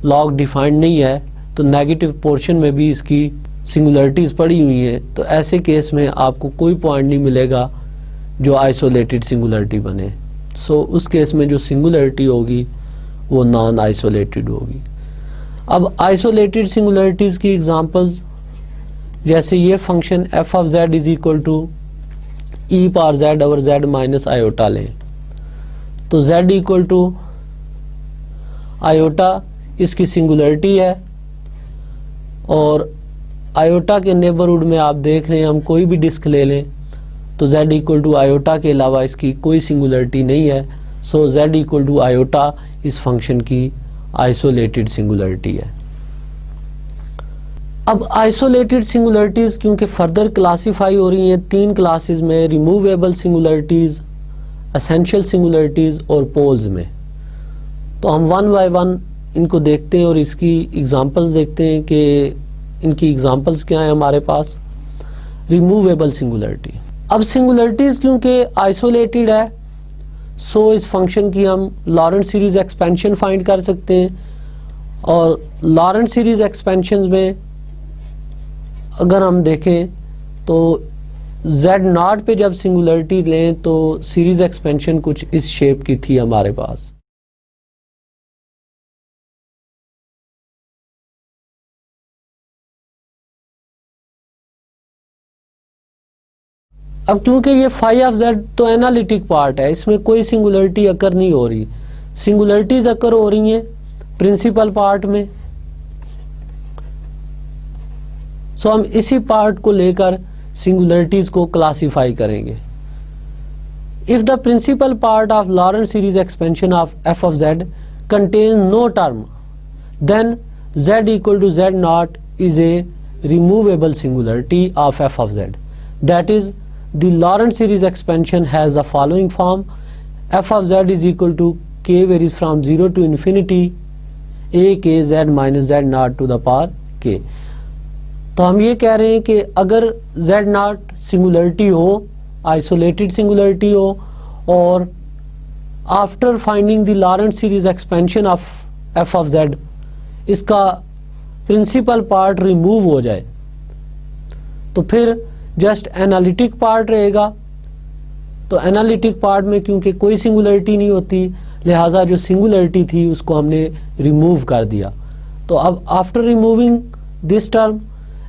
log डिफाइंड नहीं है, तो नेगेटिव पोर्शन में भी इसकी सिंगुलरिटीज पड़ी हुई हैं, तो ऐसे केस में आपको कोई पॉइंट नहीं मिलेगा जो आइसोलेटेड सिंगुलरिटी बने। सो उस केस में जो सिंगुलरिटी होगी वो नॉन आइसोलेटेड होगी। अब आइसोलेटेड सिंगुलरिटीज की एग्जांपल्स जैसे ये function f of z is equal to e power z over z minus iota लें, तो z इक्वल टू आयोटा इसकी सिंगुलरिटी है और आयोटा के नेबरहुड में आप देख रहे हैं हम कोई भी डिस्क ले लें तो z इक्वल टू आयोटा के अलावा इसकी कोई सिंगुलरिटी नहीं है। So z equal to iota इस फंक्शन की आइसोलेटेड सिंगुलरिटी है। अब आइसोलेटेड सिंगुलरिटीज क्योंकि फर्दर क्लासीफाई हो रही हैं 3 क्लासेस में, रिमूवेबल सिंगुलरिटीज, एसेंशियल सिंगुलरिटीज और पोल्स में, तो हम वन बाय वन इनको देखते हैं और इसकी एग्जांपल्स देखते हैं कि इनकी एग्जांपल्स क्या हैं हमारे पास। रिमूवेबल सिंगुलरिटी, अब सिंगुलरिटीज क्योंकि आइसोलेटेड है सो इस फंक्शन की हम लॉरेंट सीरीज एक्सपेंशन फाइंड कर सकते हैं और लॉरेंट सीरीज एक्सपेंशन में अगर हम देखें तो z नॉट पे जब सिंगुलरिटी लें तो सीरीज एक्सपेंशन कुछ इस शेप की थी हमारे पास। अब क्योंकि ये फाई ऑफ z तो एनालिटिक पार्ट है, इसमें कोई सिंगुलरिटी अकर नहीं हो रही, सिंगुलरिटीज अकर हो रही हैं प्रिंसिपल पार्ट में। सो हम इसी पार्ट को लेकर सिंगुलरिटीज को क्लासिफाई करेंगे। If the principal part of Laurent series expansion of f of z contains no term then z equal to z naught is a removable singularity of f of z. That is, the Lorentz series expansion has the following form: f of z is equal to k varies from 0 to infinity a k z minus z naught to the power k. तो हम ये कह रहे हैं कि अगर z not singularity हो, isolated singularity हो और after finding the Laurent series expansion of f of z इसका प्रिंसिपल पार्ट रिमूव हो जाए तो फिर जस्ट एनालिटिक पार्ट रहेगा। तो एनालिटिक पार्ट में क्योंकि कोई सिंगुलरिटी नहीं होती लिहाजा जो सिंगुलरिटी थी उसको हमने रिमूव कर दिया। तो अब after removing this term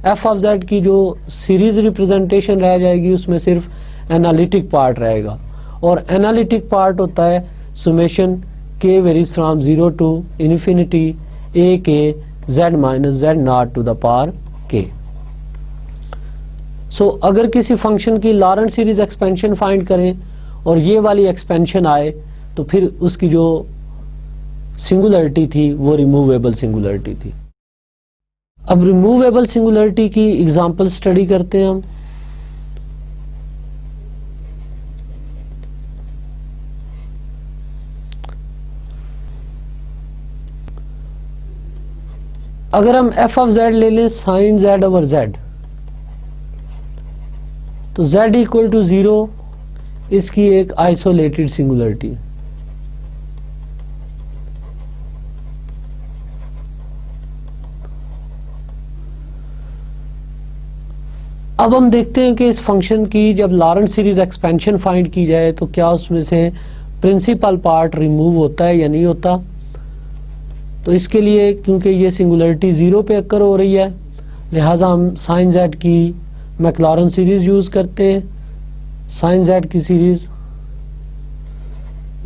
f of z की जो सीरीज रिप्रेजेंटेशन रह जाएगी उसमें सिर्फ एनालिटिक पार्ट रहेगा और एनालिटिक पार्ट होता है summation k varies from 0 to infinity a k z minus z naught to the power k। So अगर किसी फंक्शन की लॉरेंट सीरीज एक्सपेंशन फाइंड करें और ये वाली एक्सपेंशन आए तो फिर उसकी जो सिंगुलरिटी थी वो रिमूवेबल सिंगुलरिटी थी। अब रिमूवेबल सिंगुलरिटी की एग्जांपल स्टडी करते हैं हम। अगर हम f ऑफ z ले लें साइन z ओवर z तो z इक्वल टू 0 इसकी एक आइसोलेटेड सिंगुलरिटी है। अब हम देखते हैं कि इस फंक्शन की जब लॉरेंट सीरीज एक्सपेंशन फाइंड की जाए तो क्या उसमें से प्रिंसिपल पार्ट रिमूव होता है या नहीं होता। तो इसके लिए क्योंकि ये सिंगुलरिटी 0 पे अकर हो रही है लिहाजा हम साइन z की मैक्लॉरेन सीरीज यूज करते हैं। साइन z की series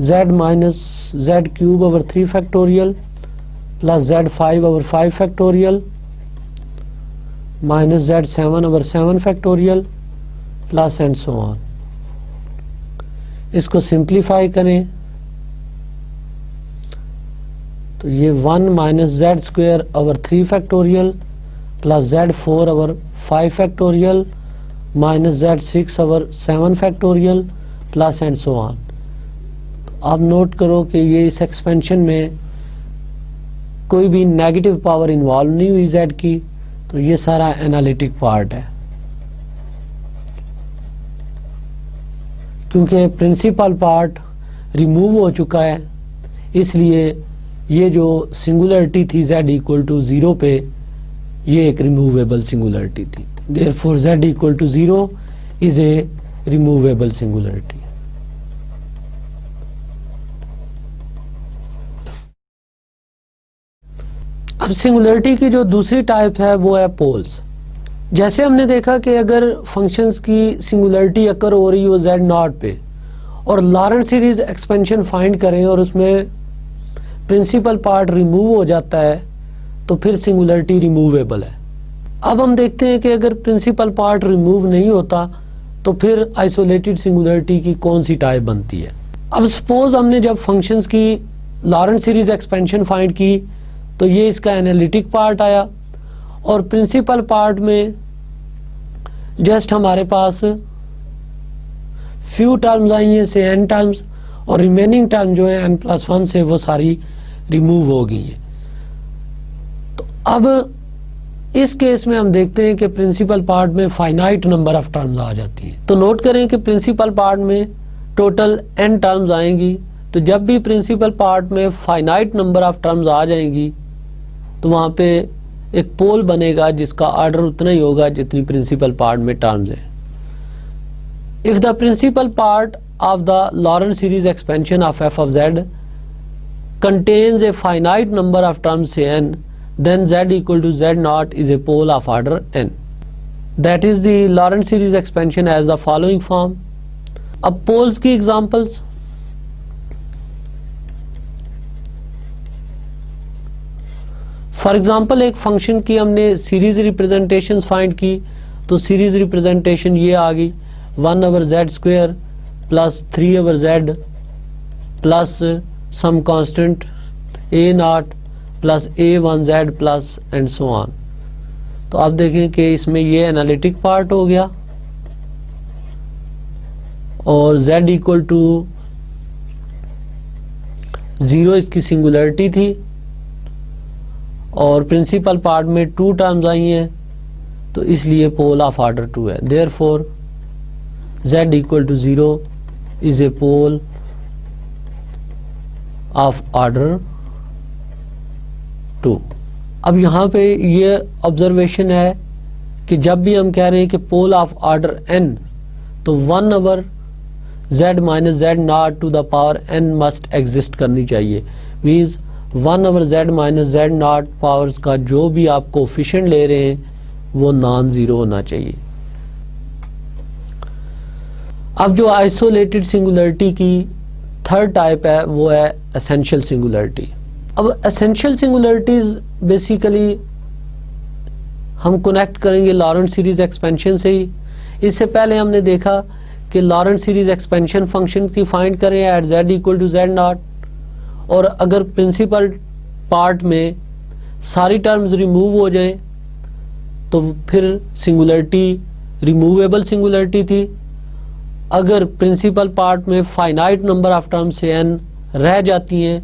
z minus z cube over 3 factorial plus z 5 over 5 factorial minus Z 7/7 factorial plus and so on. इसको सिंप्लीफाई करें तो ये 1 minus Z square over 3 factorial plus Z 4 over 5 factorial minus Z 6 over 7 factorial plus and so on. आप note करो कि ये इस expansion में कोई भी नेगेटिव पावर इन्वॉल्व नहीं हुई जेड की, तो ये सारा एनालिटिक पार्ट है। क्योंकि प्रिंसिपल पार्ट रिमूव हो चुका है, इसलिए ये जो सिंगुलरिटी थी z इक्वल टू 0 पे, ये एक रिमूवेबल सिंगुलरिटी थी। Therefore z equal to 0 is a removable singularity. अब सिंगुलरिटी की जो दूसरी टाइप है वो है पोल्स। जैसे हमने देखा कि अगर फंक्शंस की सिंगुलरिटी अकर हो रही हो z नॉट पे और लॉरेंट सीरीज एक्सपेंशन फाइंड करें और उसमें प्रिंसिपल पार्ट रिमूव हो जाता है तो फिर सिंगुलरिटी रिमूवेबल है। अब हम देखते हैं कि अगर प्रिंसिपल पार्ट रिमूव नहीं होता तो फिर आइसोलेटेड सिंगुलरिटी की कौन सी टाइप बनती है। अब सपोज हमने जब फंक्शंस की लॉरेंट सीरीज एक्सपेंशन फाइंड की तो ये इसका एनालिटिक पार्ट आया और प्रिंसिपल पार्ट में जस्ट हमारे पास फ्यू टर्म्स आई हैं से n टर्म्स, और रिमेनिंग टर्म जो है n+1 से वो सारी रिमूव हो गई हैं। तो अब इस केस में हम देखते हैं कि प्रिंसिपल पार्ट में फाइनाइट नंबर ऑफ टर्म्स आ जाती हैं। तो नोट करें कि प्रिंसिपल पार्ट में टोटल n टर्म्स आएंगी, तो जब भी प्रिंसिपल पार्ट में फाइनाइट नंबर ऑफ टर्म्स आ जाएंगी तो वहां पे एक पोल बनेगा जिसका ऑर्डर उतना ही होगा जितनी प्रिंसिपल पार्ट में टर्म्स है। If the principal part of the Lorentz series expansion of f of z contains a finite number of terms say n, then z equal to z naught is a pole of order n. That is the Lorentz series expansion as the following form. अब poles की examples, for example एक function की हमने series representation find की तो series representation ये आ गई 1/z² plus 3/z plus some constant a0 plus a1z plus and so on. तो आप देखें कि इसमें ये एनालिटिक पार्ट हो गया और z इक्वल टू 0 इसकी सिंगुलरिटी थी और प्रिंसिपल पार्ट में 2 टर्म्स आई हैं तो इसलिए पोल ऑफ ऑर्डर 2 है। Therefore z equal to 0 is a pole of order 2। अब यहाँ पे ये ऑब्जर्वेशन है कि जब भी हम कह रहे हैं कि पोल ऑफ ऑर्डर n तो 1/z minus z naught to the power n must exist करनी चाहिए। Means 1/z minus z naught powers का जो भी आप कोफिशिएंट ले रहे हैं वो नॉन जीरो होना चाहिए। अब जो आइसोलेटेड सिंगुलरिटी की थर्ड टाइप है वो है एसेंशियल सिंगुलरिटी। अब एसेंशियल सिंगुलरिटीज बेसिकली हम कनेक्ट करेंगे लॉरेंट सीरीज एक्सपेंशन से ही। इससे पहले हमने देखा कि लॉरेंट सीरीज एक्सपेंशन फंक्शन की फाइंड करें at z equal to z naught, और अगर प्रिंसिपल पार्ट में सारी टर्म्स रिमूव हो जाएं तो फिर सिंगुलरिटी रिमूवेबल सिंगुलरिटी थी। अगर प्रिंसिपल पार्ट में फाइनाइट नंबर ऑफ टर्म्स से n रह जाती हैं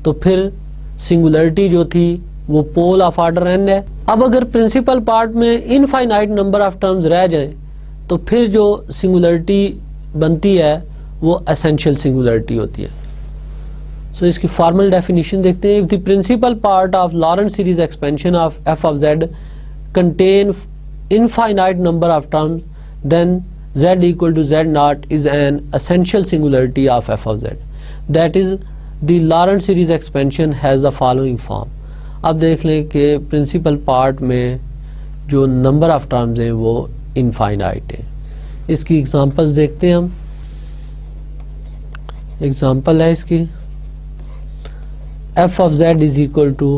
तो फिर सिंगुलरिटी जो थी वो पोल ऑफ ऑर्डर n है। अब अगर प्रिंसिपल पार्ट में इनफाइनाइट नंबर ऑफ टर्म्स रह जाएं तो फिर जो सिंगुलरिटी बनती है वो एसेंशियल सिंगुलरिटी होती है। सो इसकी फॉर्मल डेफिनेशन देखते हैं। If the principal part of Laurent series expansion of f of z contain infinite number of terms, then z equal to z naught is an essential singularity of f of z. That is, the Lorentz series expansion has the following form. अब देख लें कि principal part में जो number of terms हैं वो infinite है। इसकी एग्जांपल्स देखते हैं हम। एग्जांपल है इसकी f of z is equal to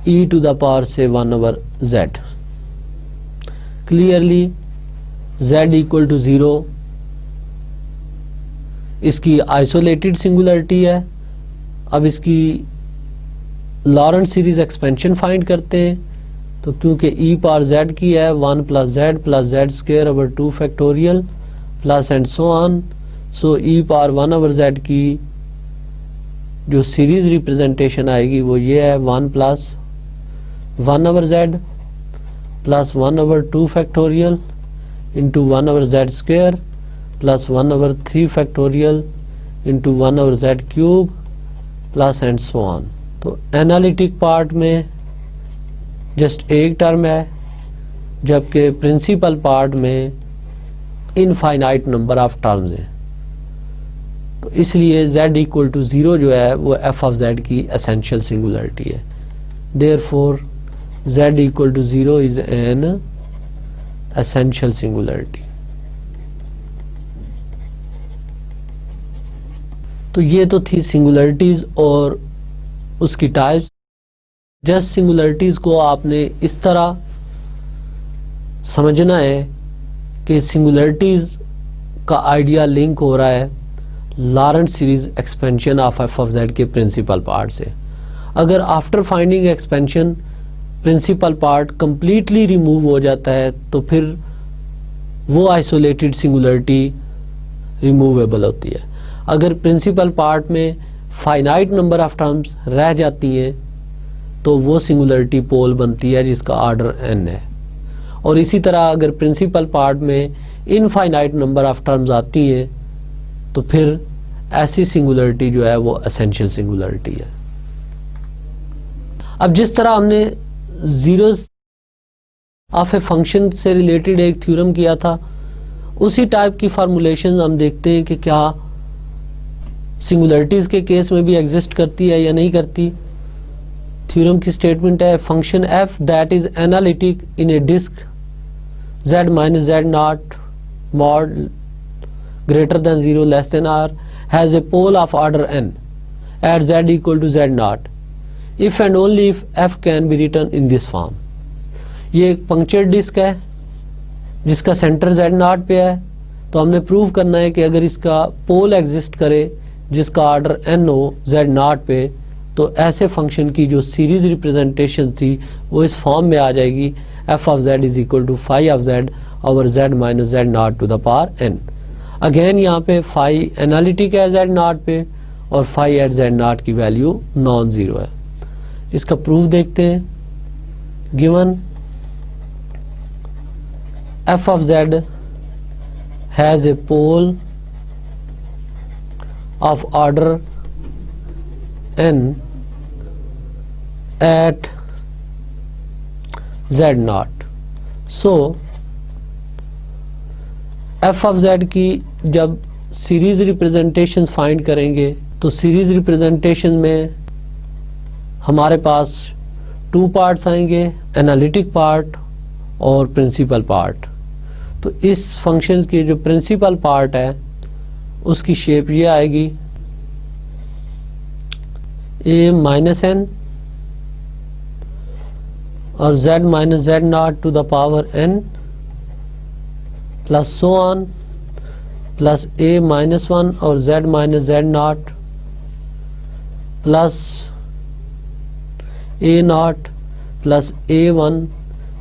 e to the power से 1/z। Clearly z equal to 0 इसकी आइसोलेटेड सिंगुलरिटी है। अब इसकी लॉरेंट सीरीज एक्सपेंशन फाइंड करते हैं। तो क्योंकि e पावर z की है 1 plus z square over 2 factorial plus and so on, so e power 1 over z की जो सीरीज रिप्रेजेंटेशन आएगी वो ये है 1 plus 1 over z plus 1 over 2 factorial into 1 over z square plus 1 over 3 factorial into 1 over z cube plus and so on. तो analytic part में just एक term है, जबकि प्रिंसिपल पार्ट में इनफाइनाइट नंबर ऑफ टर्म्स हैं। तो इसलिए z equal to 0 जो है वो f ऑफ z की एसेंशियल सिंगुलरिटी है। Therefore z equal to 0 is an essential singularity. तो ये तो थी सिंगुलरिटीज और उसकी टाइप्स। जस्ट सिंगुलरिटीज को आपने इस तरह समझना है कि सिंगुलरिटीज का आइडिया लिंक हो रहा है Laurent series expansion of f of z के प्रिंसिपल पार्ट से। अगर after finding expansion principal part completely remove हो जाता है तो फिर वो आइसोलेटेड सिंगुलरिटी रिमूवेबल होती है। अगर प्रिंसिपल पार्ट में फाइनाइट नंबर ऑफ टर्म्स रह जाती हैं तो वो सिंगुलरिटी पोल बनती है जिसका ऑर्डर n है। और इसी तरह अगर प्रिंसिपल पार्ट में इनफाइनाइट नंबर ऑफ टर्म्स आती हैं तो फिर ऐसी सिंगुलरिटी जो है वो एसेंशियल सिंगुलरिटी है। अब जिस तरह हमने जीरोस ऑफ ए फंक्शन से रिलेटेड एक थ्योरम किया था, उसी टाइप की फार्मूलेशन हम देखते हैं कि क्या सिंगुलरिटीज के केस में भी एग्जिस्ट करती है या नहीं करती। थ्योरम की स्टेटमेंट है function f that is analytic in a disc z minus z naught mod greater than 0 less than r has a pole of order n at z equal to z naught if and only if f can be written in this form। ये एक puncture disc है जिसका centre z naught पे है। तो हमने prove करना है कि अगर इसका पोल एग्जिस्ट करे जिसका ऑर्डर n हो z नॉट पे, तो ऐसे फंक्शन की जो सीरीज रिप्रेजेंटेशन थी वो इस फॉर्म में आ जाएगी f of z is equal to phi of z over z minus z naught to the power n। Again यहाँ पे फाई एनालिटिक है z नॉट पे और फाई एट z नॉट की वैल्यू नॉन जीरो है। इसका प्रूफ देखते हैं। Given f of z has a pole of order n at z naught, so f of z की जब सीरीज रिप्रेजेंटेशन फाइंड करेंगे तो सीरीज रिप्रेजेंटेशन में हमारे पास 2 पार्ट्स आएंगे, एनालिटिक पार्ट और प्रिंसिपल पार्ट। तो इस फंक्शन की जो प्रिंसिपल पार्ट है उसकी शेप ये आएगी a माइनस n और z minus z naught to the power n plus so on plus a minus 1 और z minus z naught plus a naught plus a1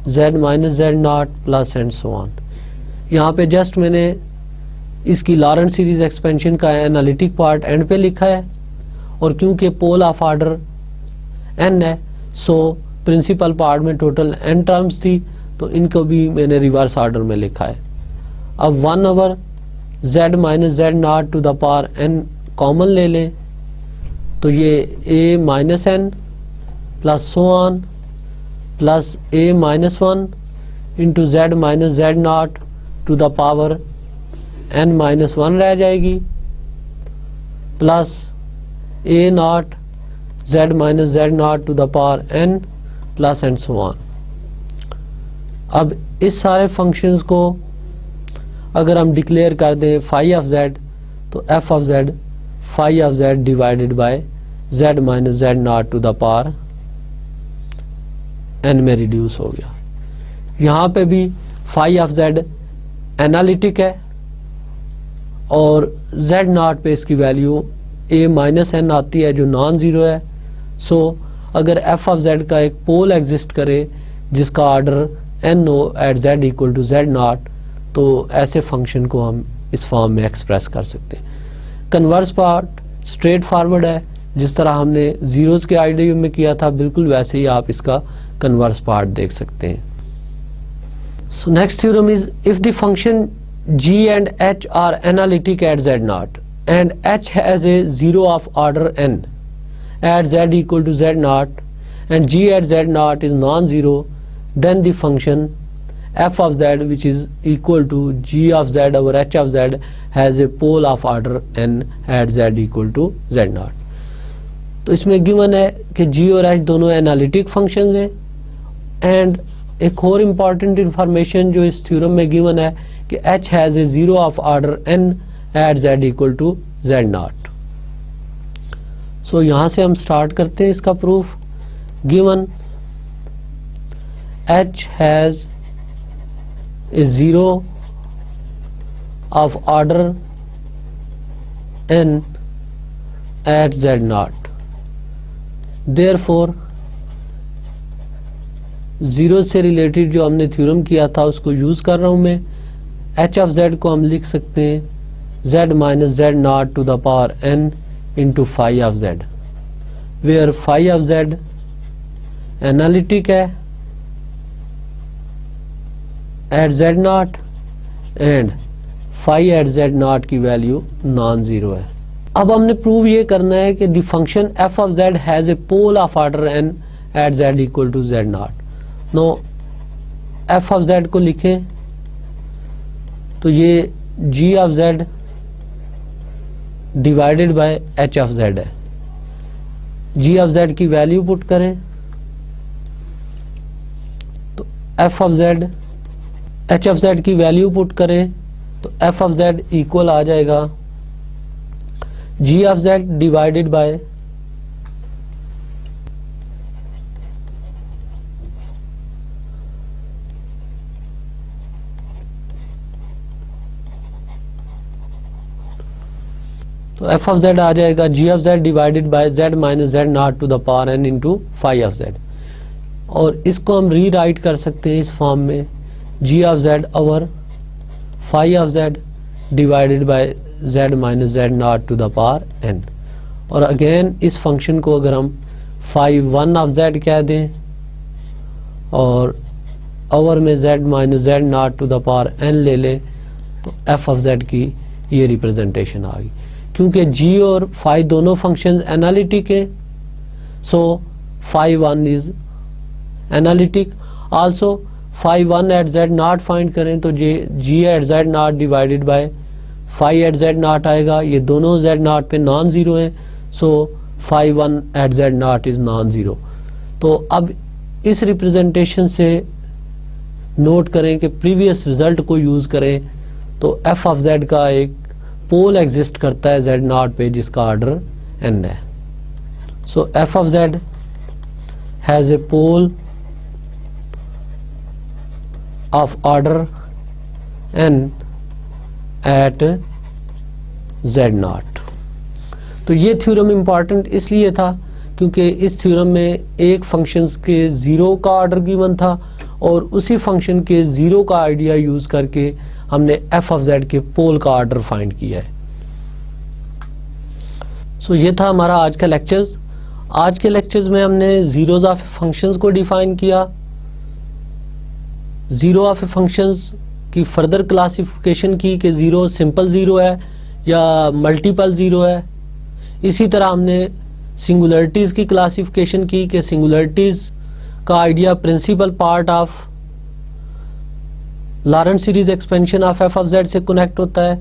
z minus z naught plus and so on. यहाँ पे just मैंने इसकी Laurent series expansion का analytic part end पे लिखा है और क्योंकि पोल ऑफ ऑर्डर n है सो प्रिंसिपल पार्ट में टोटल n टर्म्स थी तो इनको भी मैंने रिवर्स ऑर्डर में लिखा है। अब 1 over z minus z naught to the power n common ले लें तो ये a minus n plus so on plus a minus 1 into z minus z naught to the power n minus 1 रह जाएगी plus a naught z minus z naught to the power n plus and so on. अब इस सारे functions को अगर हम declare कर दें फाई ऑफ z तो f of z phi of z divided by z minus z naught to the power n में रिड्यूस हो गया। यहाँ पे भी फाई ऑफ जेड एनालिटिक है और जेड नॉट पे इसकी वैल्यू ए माइनस एन आती है जो नॉन ज़ीरो है। सो अगर एफ ऑफ जेड का एक पोल एग्जिस्ट करे जिसका ऑर्डर एन हो at z equal to z naught, तो ऐसे फंक्शन को हम इस फॉर्म में एक्सप्रेस कर सकते हैं। कन्वर्स पार्ट स्ट्रेट फॉरवर्ड है, जिस तरह हमने जीरोस के आइडिया में किया था बिल्कुल वैसे ही आप इसका कन्वर्स पार्ट देख सकते हैं। So next theorem is if the function g and h are analytic at z naught and h has a zero of order n at z equal to z naught and g at z naught is non-zero, then the function f of z which is equal to g of z over h of z has a pole of order n at z equal to z naught। तो इसमें given है कि g और h दोनों analytic functions हैं and एक और important information जो इस थ्योरम में गिवन है कि h has a zero of order n at z equal to z naught. सो यहां से हम स्टार्ट करते हैं इसका proof. Given h has a zero of order n at z naught, therefore zero से रिलेटेड जो हमने थ्योरम किया था उसको यूज कर रहा हूं मैं। एच ऑफ जेड को हम लिख सकते हैं z minus Z naught to the power n into phi of z, where phi of z analytic है at z naught and phi at z naught की वैल्यू नॉन जीरो है। अब हमने प्रूव ये करना है कि the function f of z has a pole of order n at z equal to z naught. Now f of Z को लिखें तो ये g of z divided by h of z है। जी ऑफ जेड की value put करें तो f of z, h of z की value put करें तो एफ ऑफ जेड इक्वल आ जाएगा g of z divided by तो एफ ऑफ जेड आ जाएगा g of z divided by z minus Z naught to the power n into phi of z. और इसको हम री राइट कर सकते हैं इस फॉर्म में g of z over phi of z divided by z minus Z naught to the power n. और अगेन इस फंक्शन को अगर हम फाई वन ऑफ जेड कह दें और ओवर में z minus Z naught to the power n ले लें तो एफ ऑफ जेड की ये रिप्रेजेंटेशन आ गई। क्योंकि जी और फाई दोनों फंक्शंस एनालिटिक है, so phi one is analytic. Also phi one at z naught find करें तो g at z naught divided by phi at z naught आएगा। ये दोनों जेड नॉट पे नॉन जीरो हैं, so phi one at z naught is non zero. तो अब इस रिप्रेजेंटेशन से नोट करें कि प्रीवियस रिजल्ट को यूज करें तो एफ ऑफ जेड का एक पोल एग्जिस्ट करता है जेड नॉट पे जिसका ऑर्डर एन है। So f of z has a pole of order n at z naught. तो ये थ्योरम इंपॉर्टेंट इसलिए था क्योंकि इस थ्योरम में एक फंक्शंस के जीरो का ऑर्डर गिवन था और उसी फंक्शन के जीरो का आइडिया यूज करके हमने एफ ऑफ जेड के पोल का ऑर्डर फाइंड किया है। सो ये था हमारा आज का लेक्चर्स। आज के लेक्चर्स में हमने जीरोज ऑफ फंक्शंस को डिफाइन किया, जीरो ऑफ फंक्शंस की फर्दर क्लासिफिकेशन की कि जीरो सिंपल जीरो है या मल्टीपल जीरो है। इसी तरह हमने सिंगुलरिटीज की क्लासिफिकेशन की कि सिंगुलरिटीज का idea principal part of Laurent series expansion of f of z से कनेक्ट होता है।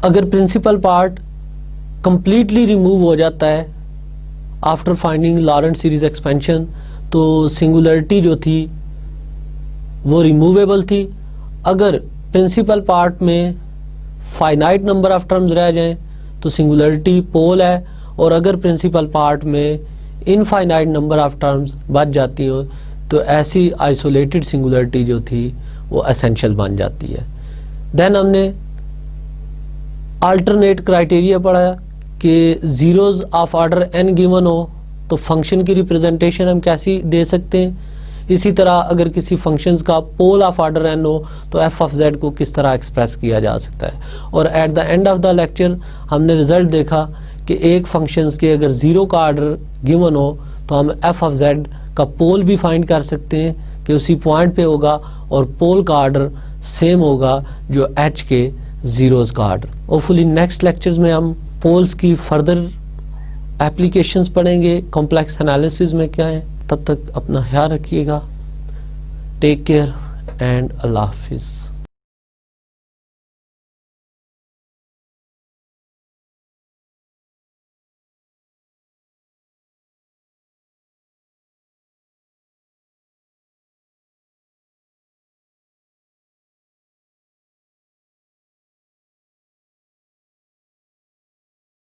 अगर प्रिंसिपल पार्ट कंप्लीटली रिमूव हो जाता है after finding Laurent series expansion तो सिंगुलरिटी जो थी वो रिमूवेबल थी। अगर प्रिंसिपल पार्ट में फाइनाइट नंबर ऑफ टर्म्स रह जाएं तो सिंगुलरिटी पोल है, और अगर प्रिंसिपल पार्ट में इनफाइनाइट नंबर ऑफ टर्म्स बच जाती हो तो ऐसी आइसोलेटेड सिंगुलरिटी जो थी वो एसेंशियल बन जाती है। देन हमने अल्टरनेट क्राइटेरिया पढ़ा कि zeros of order n given हो तो फंक्शन की रिप्रेजेंटेशन हम कैसी दे सकते हैं। इसी तरह अगर किसी फंक्शंस का पोल ऑफ ऑर्डर n हो तो f ऑफ z को किस तरह एक्सप्रेस किया जा सकता है। और at the end of the lecture हमने रिजल्ट देखा कि एक फंक्शंस के अगर जीरो का ऑर्डर गिवन हो तो हम f ऑफ z का पोल भी फाइंड कर सकते हैं कि उसी पॉइंट पे होगा और पोल का ऑर्डर सेम होगा जो h के जीरोज का ऑर्डर। होपफुली नेक्स्ट लेक्चर्स में हम पोल्स की फर्दर एप्लीकेशंस पढ़ेंगे, कॉम्प्लेक्स एनालिसिस में क्या है। तब तक अपना ख्याल रखिएगा। टेक केयर एंड अल्लाह हाफिज़।